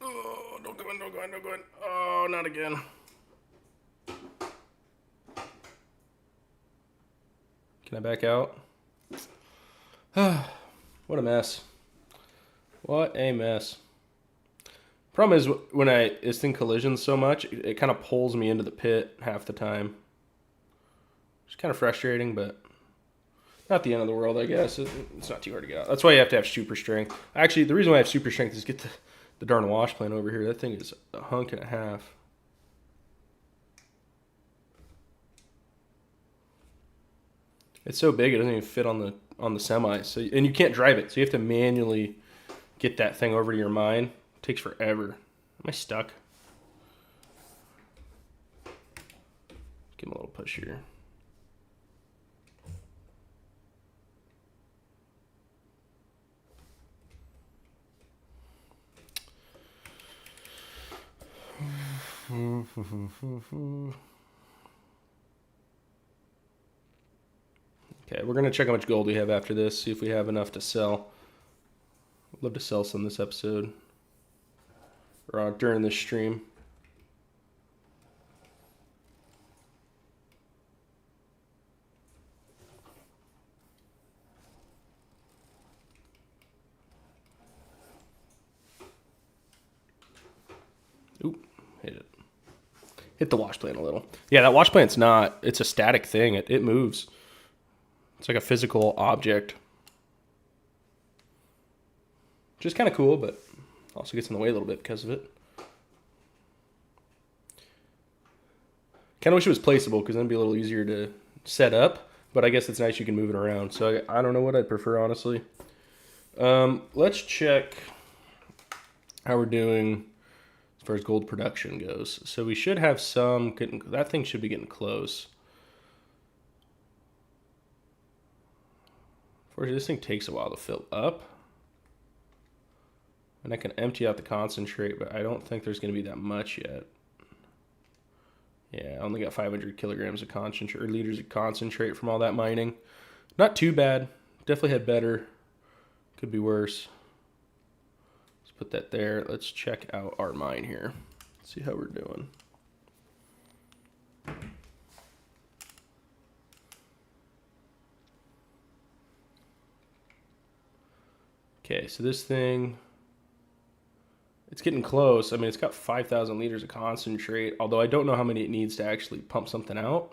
Oh, don't go in, don't go in, don't go in. Oh, not again. Can I back out? What a mess. What a mess. Problem is, when this thing collisions so much, it kind of pulls me into the pit half the time. It's kind of frustrating, but not the end of the world, I guess. It's not too hard to get out. That's why you have to have super strength. Actually, the reason why I have super strength is get the darn wash plant over here. That thing is a hunk and a half. It's so big it doesn't even fit on the semi. So, and you can't drive it, so you have to manually get that thing over to your mine. It takes forever. Am I stuck? Give him a little push here. Okay, we're gonna check how much gold we have after this, see if we have enough to sell. I'd love to sell some this episode, or during this stream. Oop, hit it. Hit the wash plant a little. Yeah, that wash plant's not, it's a static thing. It moves. It's like a physical object. which is kind of cool, but also gets in the way a little bit because of it. Kind of wish it was placeable because then it'd be a little easier to set up, but I guess it's nice you can move it around. So I don't know what I'd prefer, honestly. Let's check how we're doing as far as gold production goes. So we should have some getting, that thing should be getting close. Unfortunately, this thing takes a while to fill up. And I can empty out the concentrate, but I don't think there's going to be that much yet. Yeah, I only got 500 kilograms of concentrate, or liters of concentrate from all that mining. Not too bad. Definitely had better. Could be worse. Let's put that there. Let's check out our mine here. See how we're doing. Okay, so this thing, it's getting close. I mean, it's got 5,000 liters of concentrate, although I don't know how many it needs to actually pump something out.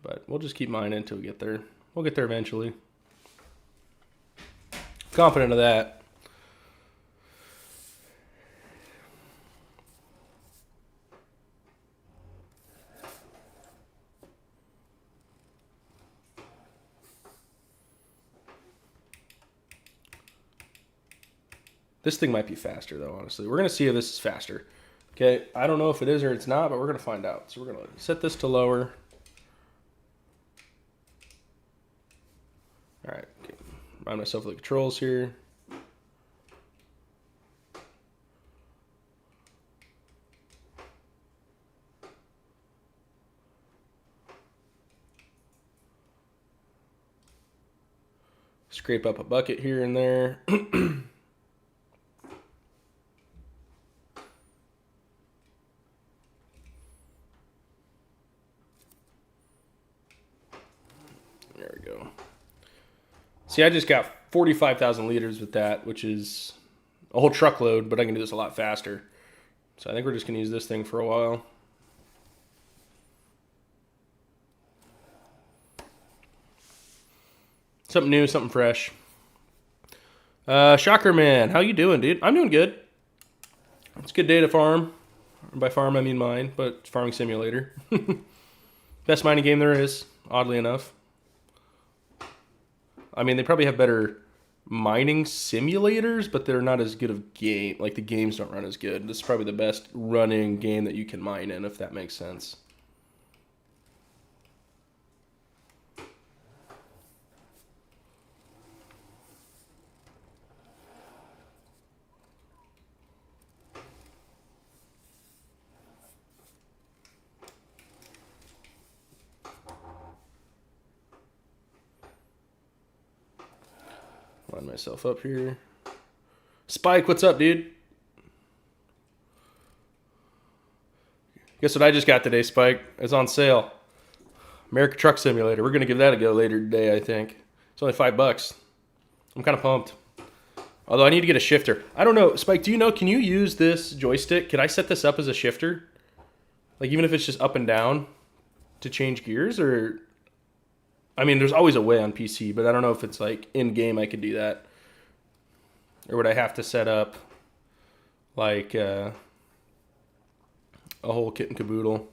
But we'll just keep mining until we get there. We'll get there eventually. Confident of that. This thing might be faster, though, honestly. We're going to see if this is faster. Okay, I don't know if it is or it's not, but we're going to find out. So we're going to set this to lower. All right, okay. Remind myself of the controls here. Scrape up a bucket here and there. There we go. See, I just got 45,000 liters with that, which is a whole truckload, but I can do this a lot faster. So I think we're just going to use this thing for a while. Something new, something fresh. Shocker Man, how you doing, dude? I'm doing good. It's a good day to farm. By farm, I mean mine, but it's farming simulator. Best mining game there is, oddly enough. I mean, they probably have better mining simulators, but they're not as good of game. Like, the games don't run as good. This is probably the best running game that you can mine in, if that makes sense. Line myself up here. Spike, what's up, dude? Guess what I just got today, Spike? It's on sale. America Truck Simulator. We're going to give that a go later today, I think. It's only $5. I'm kind of pumped. Although I need to get a shifter. I don't know. Spike, do you know, can you use this joystick? Can I set this up as a shifter? Like, even if it's just up and down to change gears? Or, I mean, there's always a way on PC, but I don't know if it's like in-game I could do that. Or would I have to set up like a whole kit and caboodle?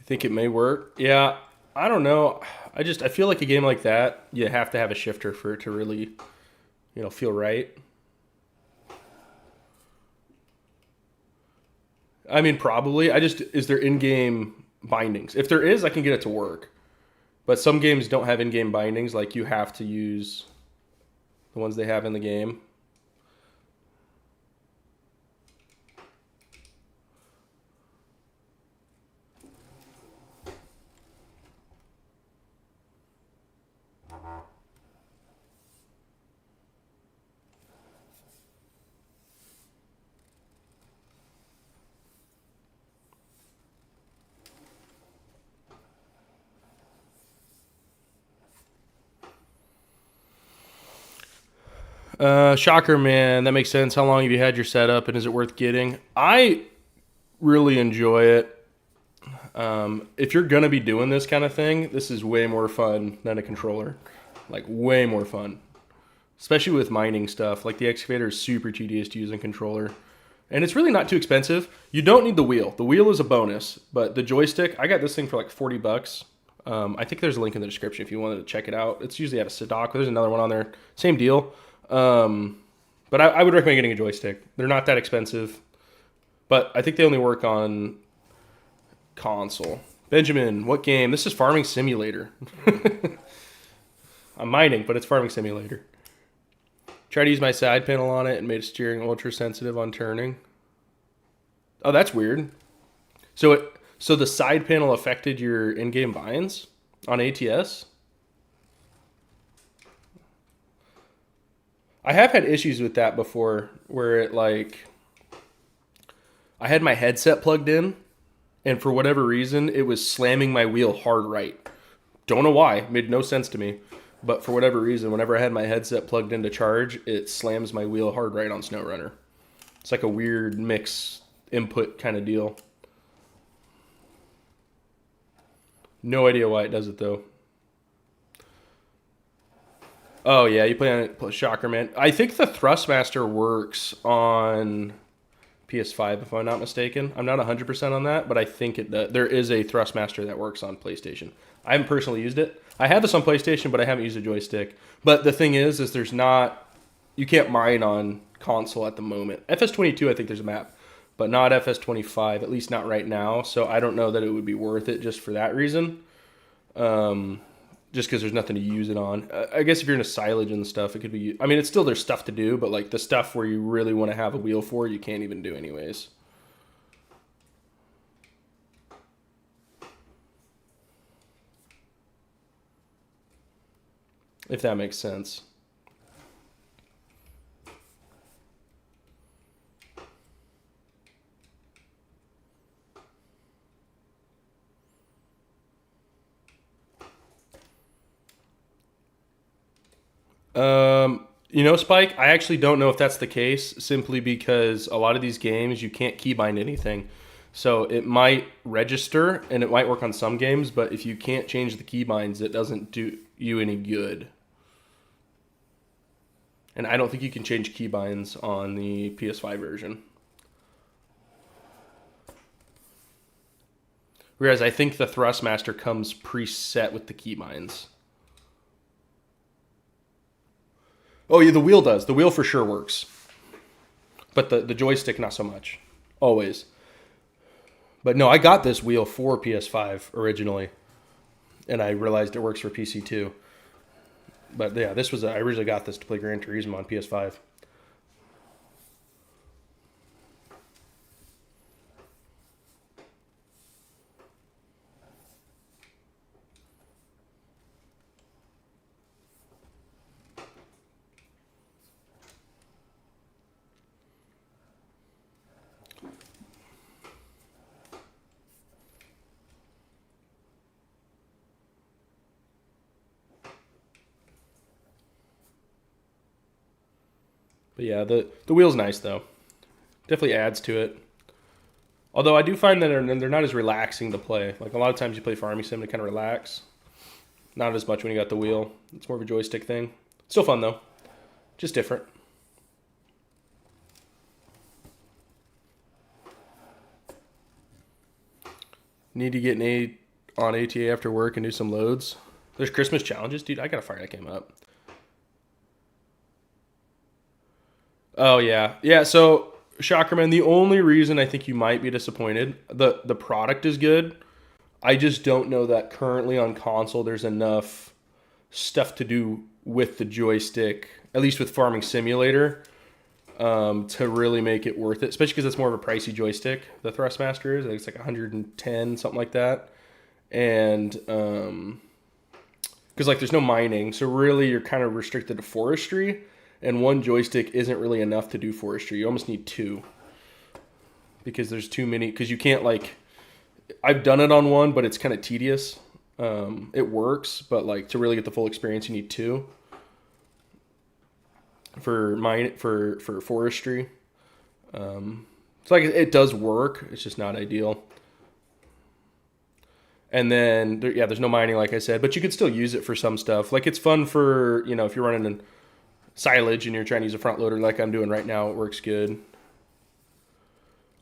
Think it may work? Yeah, I don't know. I feel like a game like that, you have to have a shifter for it to really, feel right. I mean, probably. Is there in-game bindings? If there is, I can get it to work. But some games don't have in-game bindings. Like, you have to use the ones they have in the game. Shocker, man. That makes sense. How long have you had your setup, and is it worth getting? I really enjoy it. If you're gonna be doing this kind of thing, this is way more fun than a controller. Like way more fun, especially with mining stuff. Like the excavator is super tedious to use in controller, and it's really not too expensive. You don't need the wheel. The wheel is a bonus, but the joystick, I got this thing for like $40. I think there's a link in the description if you wanted to check it out. It's usually at a Sadok. There's another one on there. Same deal. But I would recommend getting a joystick. They're not that expensive, but I think they only work on console. Benjamin, what game? This is Farming Simulator. I'm mining, but it's Farming Simulator. Try to use my side panel on it and made steering ultra sensitive on turning. Oh, that's weird. So the side panel affected your in-game binds on ATS? I have had issues with that before where it like I had my headset plugged in and for whatever reason it was slamming my wheel hard right. Don't know why. It made no sense to me. But for whatever reason, whenever I had my headset plugged in to charge, it slams my wheel hard right on SnowRunner. It's like a weird mix input kind of deal. No idea why it does it though. Oh yeah, you play on it, Shocker, man. I think the Thrustmaster works on PS5 if I'm not mistaken. I'm not 100% on that, but I think it does. There is a Thrustmaster that works on PlayStation. I haven't personally used it. I have this on PlayStation, but I haven't used a joystick. But the thing is there's not, you can't mine on console at the moment. FS22, I think there's a map, but not FS25, at least not right now. So I don't know that it would be worth it just for that reason. Just because there's nothing to use it on. I guess if you're into silage and stuff, it could be, I mean, it's still, there's stuff to do, but like the stuff where you really want to have a wheel for, you can't even do anyways. If that makes sense. Spike, I actually don't know if that's the case simply because a lot of these games you can't keybind anything. So it might register and it might work on some games, but if you can't change the keybinds, it doesn't do you any good. And I don't think you can change keybinds on the PS5 version. Whereas I think the Thrustmaster comes preset with the keybinds. Oh yeah, the wheel does. The wheel for sure works. But the joystick, not so much. Always. But no, I got this wheel for PS5 originally. And I realized it works for PC too. But yeah, I originally got this to play Gran Turismo on PS5. But yeah, the wheel's nice though. Definitely adds to it. Although I do find that they're not as relaxing to play. Like a lot of times you play Farming Sim to kind of relax. Not as much when you got the wheel. It's more of a joystick thing. Still fun though. Just different. Need to get on ATA after work and do some loads. There's Christmas challenges, dude. I gotta fire that game up. Oh yeah, yeah. So Shockerman, the only reason I think you might be disappointed, the product is good. I just don't know that currently on console there's enough stuff to do with the joystick, at least with Farming Simulator, to really make it worth it. Especially because it's more of a pricey joystick. The Thrustmaster is. I think it's like 110, something like that, and because like there's no mining, so really you're kind of restricted to forestry. And one joystick isn't really enough to do forestry. You almost need two. Because there's too many. Because you can't like... I've done it on one, but it's kind of tedious. It works, but like to really get the full experience, you need two. for mine for forestry. It's like it does work. It's just not ideal. And then yeah, there's no mining, like I said, but you could still use it for some stuff. Like it's fun for if you're running silage and you're trying to use a front loader like I'm doing right now. It works good.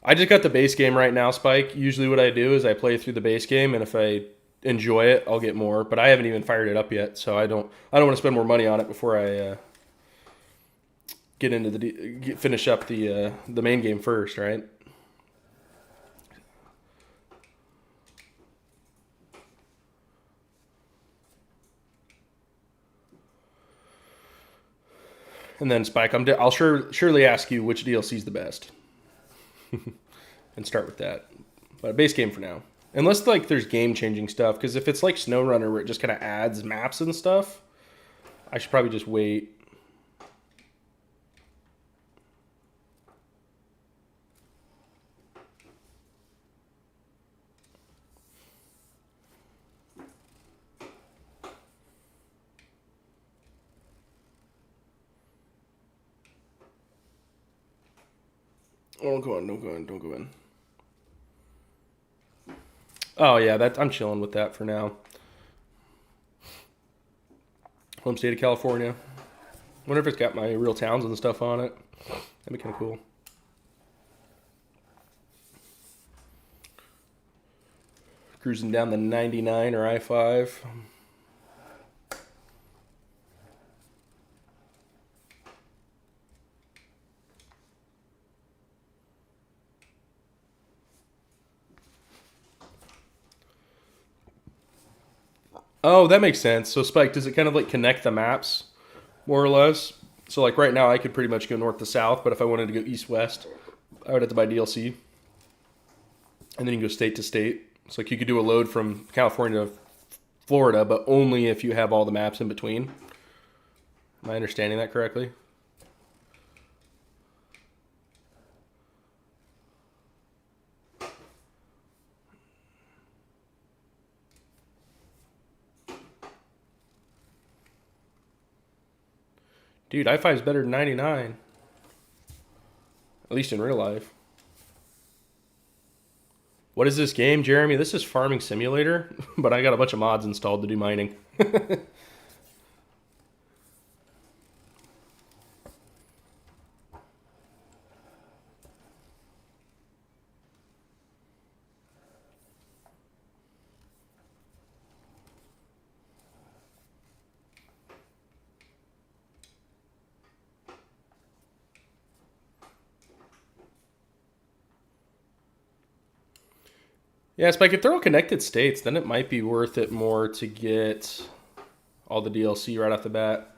I just got the base game right now, Spike. Usually what I do is I play through the base game, and if I enjoy it, I'll get more. But I haven't even fired it up yet, so I don't want to spend more money on it before I get into finish up the main game first, right? And then Spike, I'll surely ask you which DLC is the best, and start with that. But base game for now, unless like there's game changing stuff. Because if it's like SnowRunner where it just kind of adds maps and stuff, I should probably just wait. Oh, don't go in, don't go in, don't go in. Oh yeah, I'm chilling with that for now. Home state of California. Wonder if it's got my real towns and stuff on it. That'd be kind of cool. Cruising down the 99 or I-5. Oh, that makes sense. So Spike, does it kind of like connect the maps more or less? So like right now I could pretty much go north to south, but if I wanted to go east west, I would have to buy DLC. And then you can go state to state. So like you could do a load from California to Florida, but only if you have all the maps in between. Am I understanding that correctly? Dude, I-5 is better than 99. At least in real life. What is this game, Jeremy? This is Farming Simulator, but I got a bunch of mods installed to do mining. Yeah, Spike, if they're all connected states, then it might be worth it more to get all the DLC right off the bat.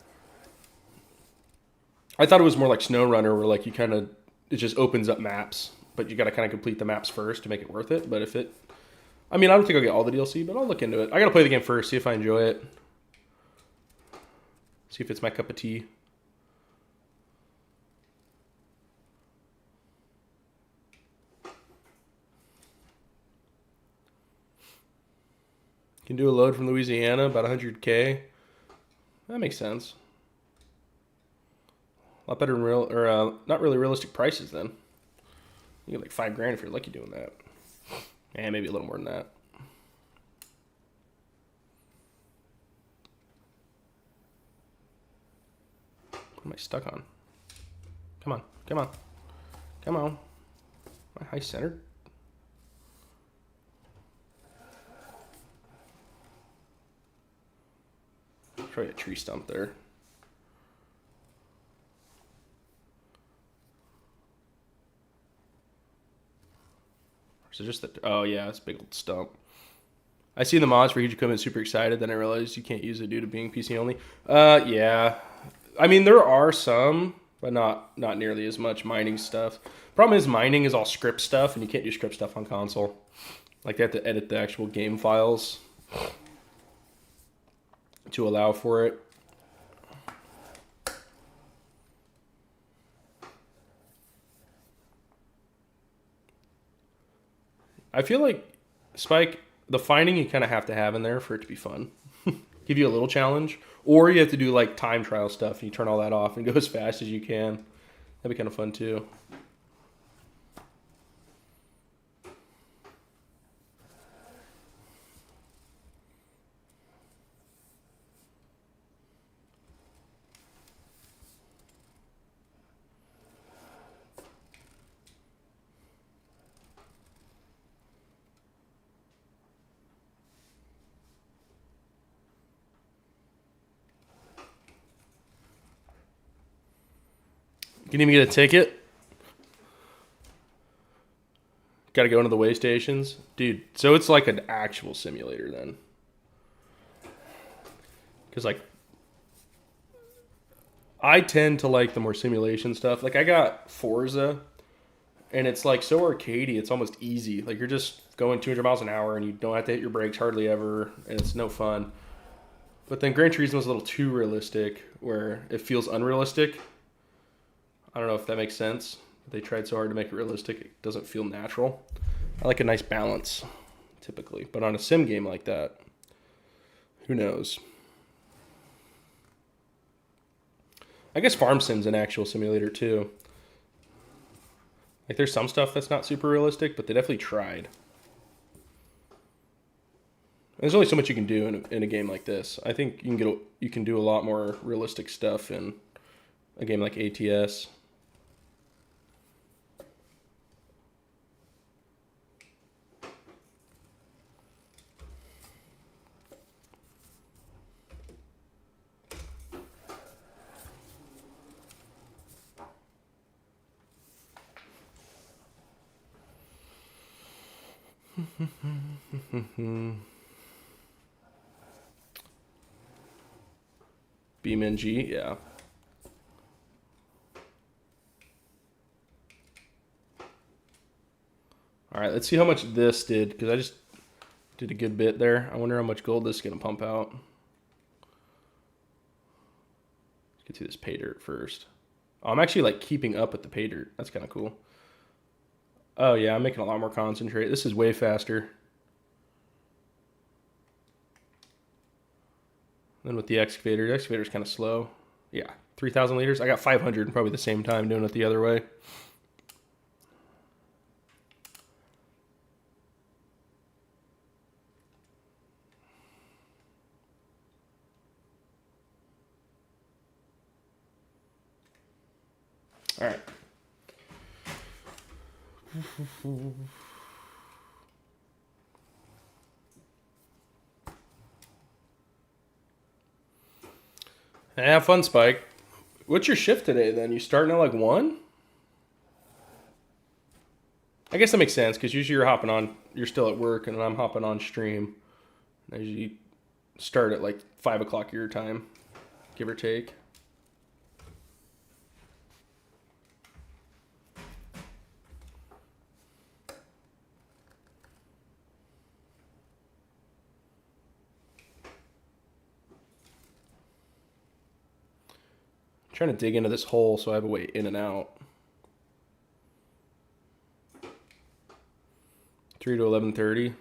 I thought it was more like SnowRunner, where like it just opens up maps, but you got to kind of complete the maps first to make it worth it. But I mean, I don't think I'll get all the DLC, but I'll look into it. I got to play the game first, see if I enjoy it, see if it's my cup of tea. Can do a load from Louisiana, about 100K. That makes sense. A lot better than not really realistic prices then. You get like $5,000 if you're lucky doing that. And maybe a little more than that. What am I stuck on? Come on, come on, come on. Am I high centered? Probably a tree stump there. So just that. Oh yeah, it's a big old stump. I see the mods for huge equipment. Super excited. Then I realized you can't use it due to being PC only. Yeah. I mean, there are some, but not nearly as much mining stuff. Problem is, mining is all script stuff, and you can't do script stuff on console. Like they have to edit the actual game files to allow for it. I feel like Spike, the finding you kind of have to have in there for it to be fun. Because give you a little challenge, or you have to do like time trial stuff. And you turn all that off and go as fast as you can. That'd be kind of fun too. Can you even get a ticket? Got to go into the way stations, dude. So it's like an actual simulator then, because like I tend to like the more simulation stuff. Like I got Forza, and it's like so arcadey. It's almost easy. Like you're just going 200 miles an hour, and you don't have to hit your brakes hardly ever, and it's no fun. But then Gran Turismo is a little too realistic, where it feels unrealistic. I don't know if that makes sense. They tried so hard to make it realistic, it doesn't feel natural. I like a nice balance, typically. But on a sim game like that, who knows? I guess Farm Sim's an actual simulator, too. Like, there's some stuff that's not super realistic, but they definitely tried. And there's only so much you can do in a game like this. I think you can do a lot more realistic stuff in a game like ATS. BeamNG, yeah. All right, let's see how much this did, because I just did a good bit there. I wonder how much gold this is going to pump out. Let's get to this pay dirt first. Oh, I'm actually like keeping up with the pay dirt. That's kind of cool. Oh yeah, I'm making a lot more concentrate. This is way faster than with the excavator. The excavator's kind of slow. Yeah, 3,000 liters. I got 500 in probably the same time doing it the other way. All right. Have fun, Spike. What's your shift today then? You starting at like 1? I guess that makes sense because usually you're still at work, and I'm hopping on stream. I usually start at like 5 o'clock your time, give or take. I'm trying to dig into this hole so I have a way in and out. 3 to 11:30.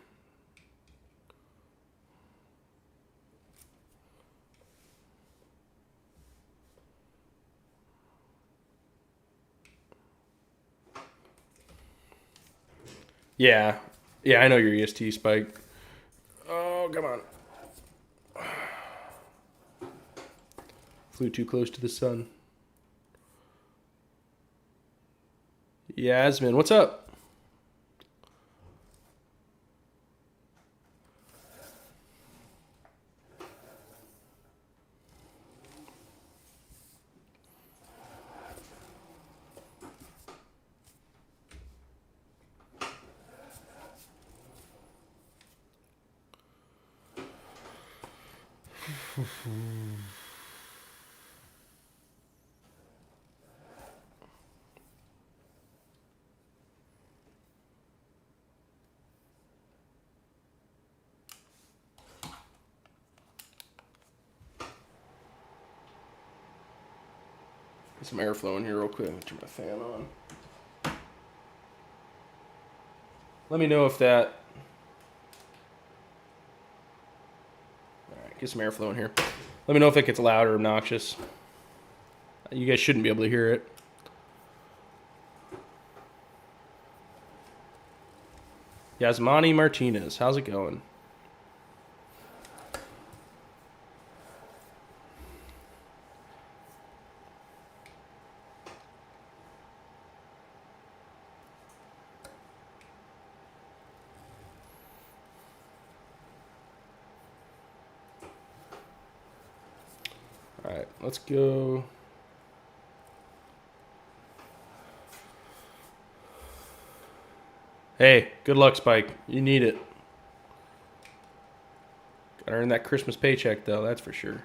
Yeah. Yeah, I know your EST, Spike. Oh, come on. Flew too close to the sun. Yasmin, what's up? Get some airflow in here real quick. Turn my fan on. Let me know if that... Alright, Get some airflow in here. Let me know if it gets loud or obnoxious. You guys shouldn't be able to hear it. Yasmani Martinez, how's it going? All right, let's go. Hey, good luck, Spike. You need it. Gotta earn that Christmas paycheck, though, that's for sure.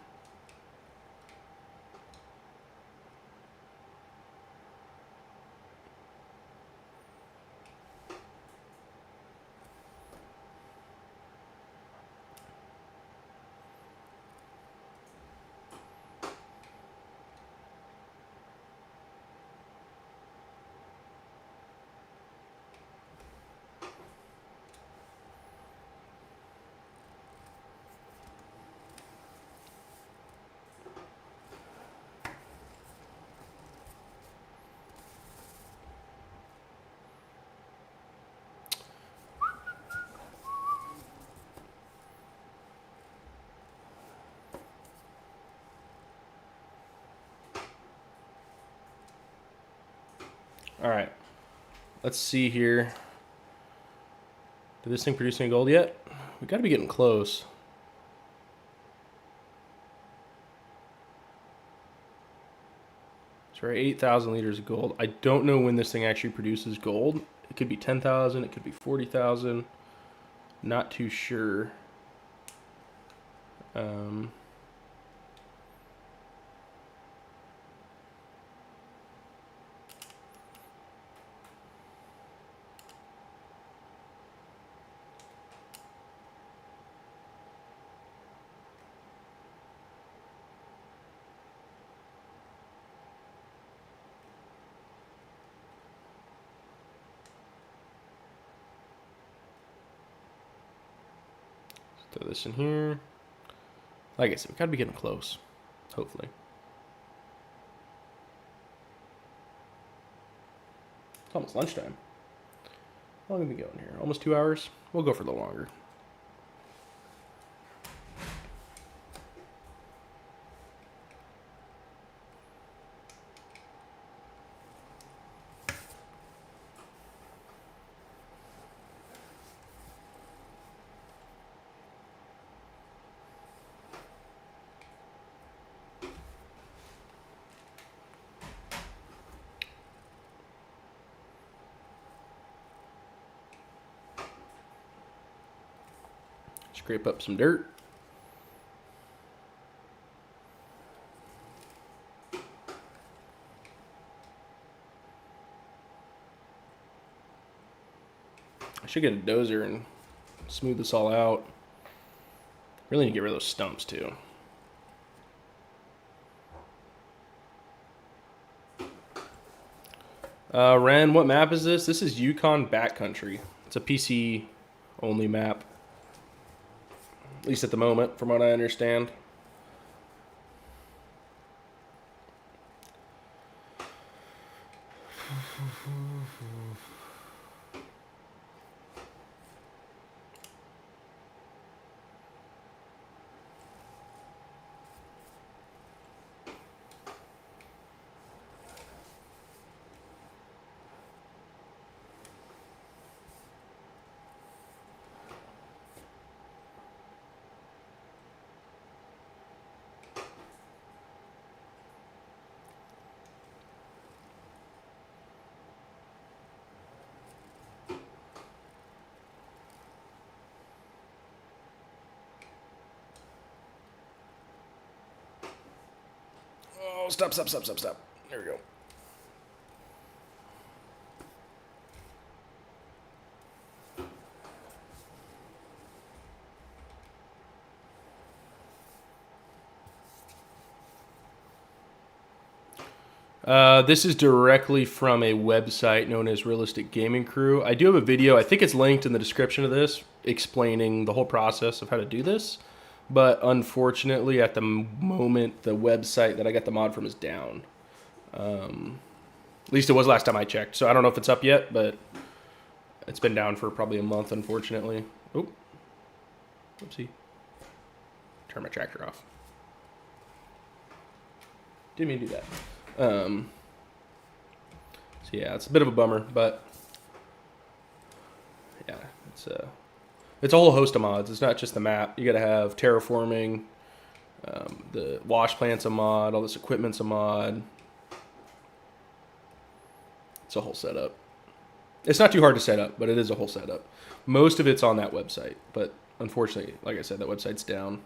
All right, let's see here. Did this thing produce any gold yet? We got to be getting close. So we're at 8,000 liters of gold. I don't know when this thing actually produces gold. It could be 10,000. It could be 40,000. Not too sure. Throw this in here. Like I said, we gotta be getting close. Hopefully. It's almost lunchtime. How long have we been going here? Almost 2 hours? We'll go for a little longer. Scrape up some dirt. I should get a dozer and smooth this all out. Really need to get rid of those stumps too. Ren, what map is this? This is Yukon Backcountry. It's a PC only map. At least at the moment, from what I understand. Oh, stop. There we go. This is directly from a website known as Realistic Gaming Crew. I do have a video, I think it's linked in the description of this, explaining the whole process of how to do this. But unfortunately, at the moment, the website that I got the mod from is down. At least it was last time I checked. So I don't know if it's up yet, but it's been down for probably a month, unfortunately. Oh, oopsie. Turn my tractor off. Didn't mean to do that. So yeah, it's a bit of a bummer, but yeah, it's a whole host of mods. It's not just the map. You got to have terraforming. The wash plant's a mod. All this equipment's a mod. It's a whole setup. It's not too hard to set up, but it is a whole setup. Most of it's on that website, but unfortunately, like I said, that website's down.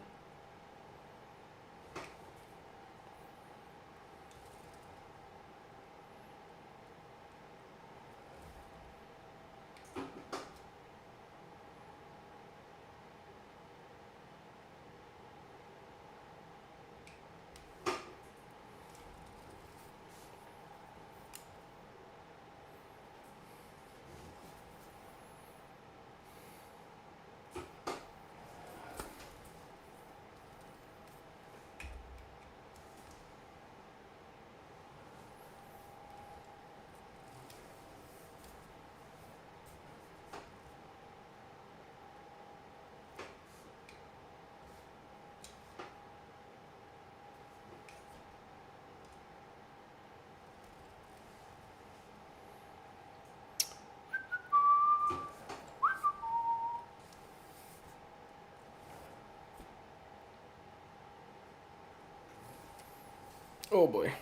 Oh boy.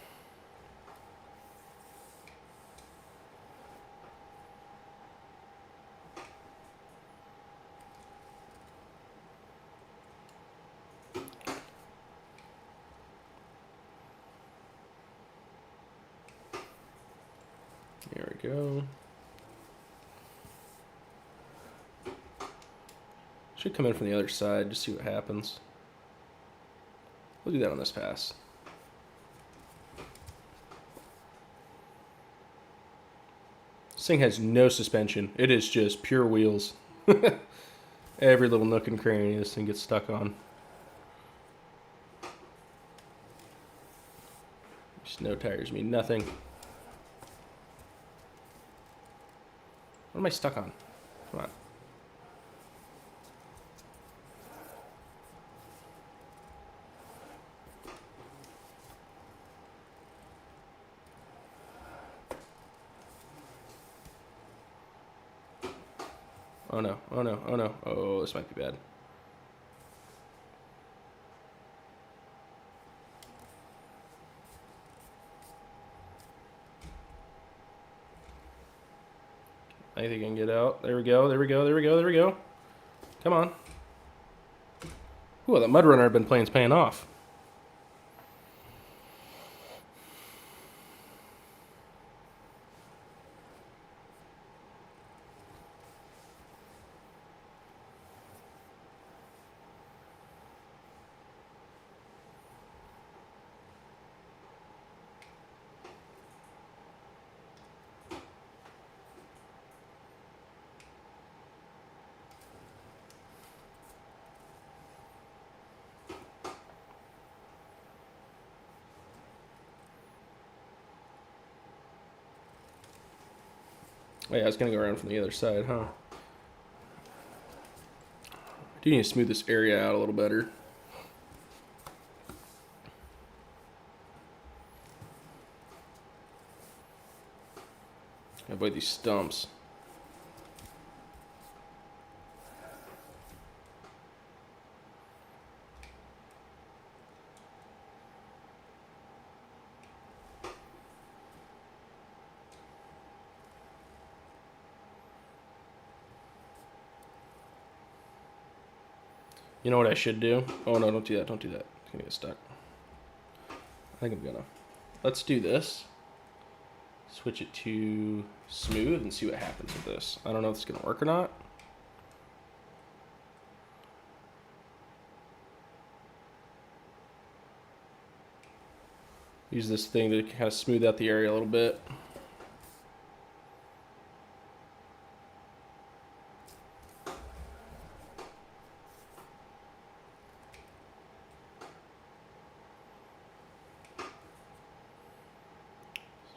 There we go. Should come in from the other side, just see what happens. We'll do that on this pass. This thing has no suspension. It is just pure wheels. Every little nook and cranny this thing gets stuck on. Just no tires mean nothing. What am I stuck on? Come on. Oh no, oh no, oh no. Oh, this might be bad. I think I can get out. There we go, there we go, there we go, there we go. Come on. Ooh, that mud runner I've been playing's paying off. Oh yeah, I was gonna go around from the other side, huh? I do need to smooth this area out a little better. Avoid these stumps. You know what I should do? Oh no, don't do that, don't do that. It's gonna get stuck. I think I'm gonna. Let's do this. Switch it to smooth and see what happens with this. I don't know if it's gonna work or not. Use this thing to kind of smooth out the area a little bit.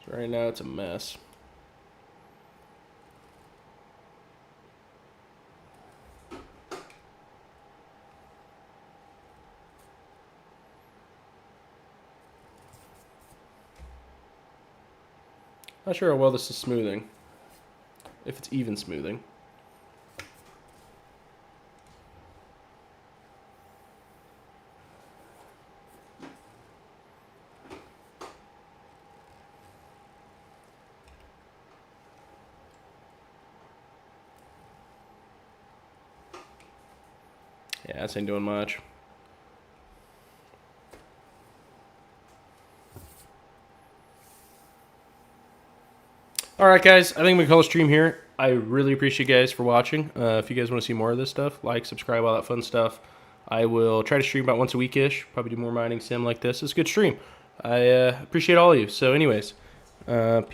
So right now it's a mess. Not sure how well this is smoothing. If it's even smoothing. Yeah, this ain't doing much. Alright guys, I think we can call a stream here. I really appreciate you guys for watching. If you guys want to see more of this stuff, like, subscribe, all that fun stuff. I will try to stream about once a week-ish. Probably do more mining sim like this. It's a good stream. I appreciate all of you. So anyways,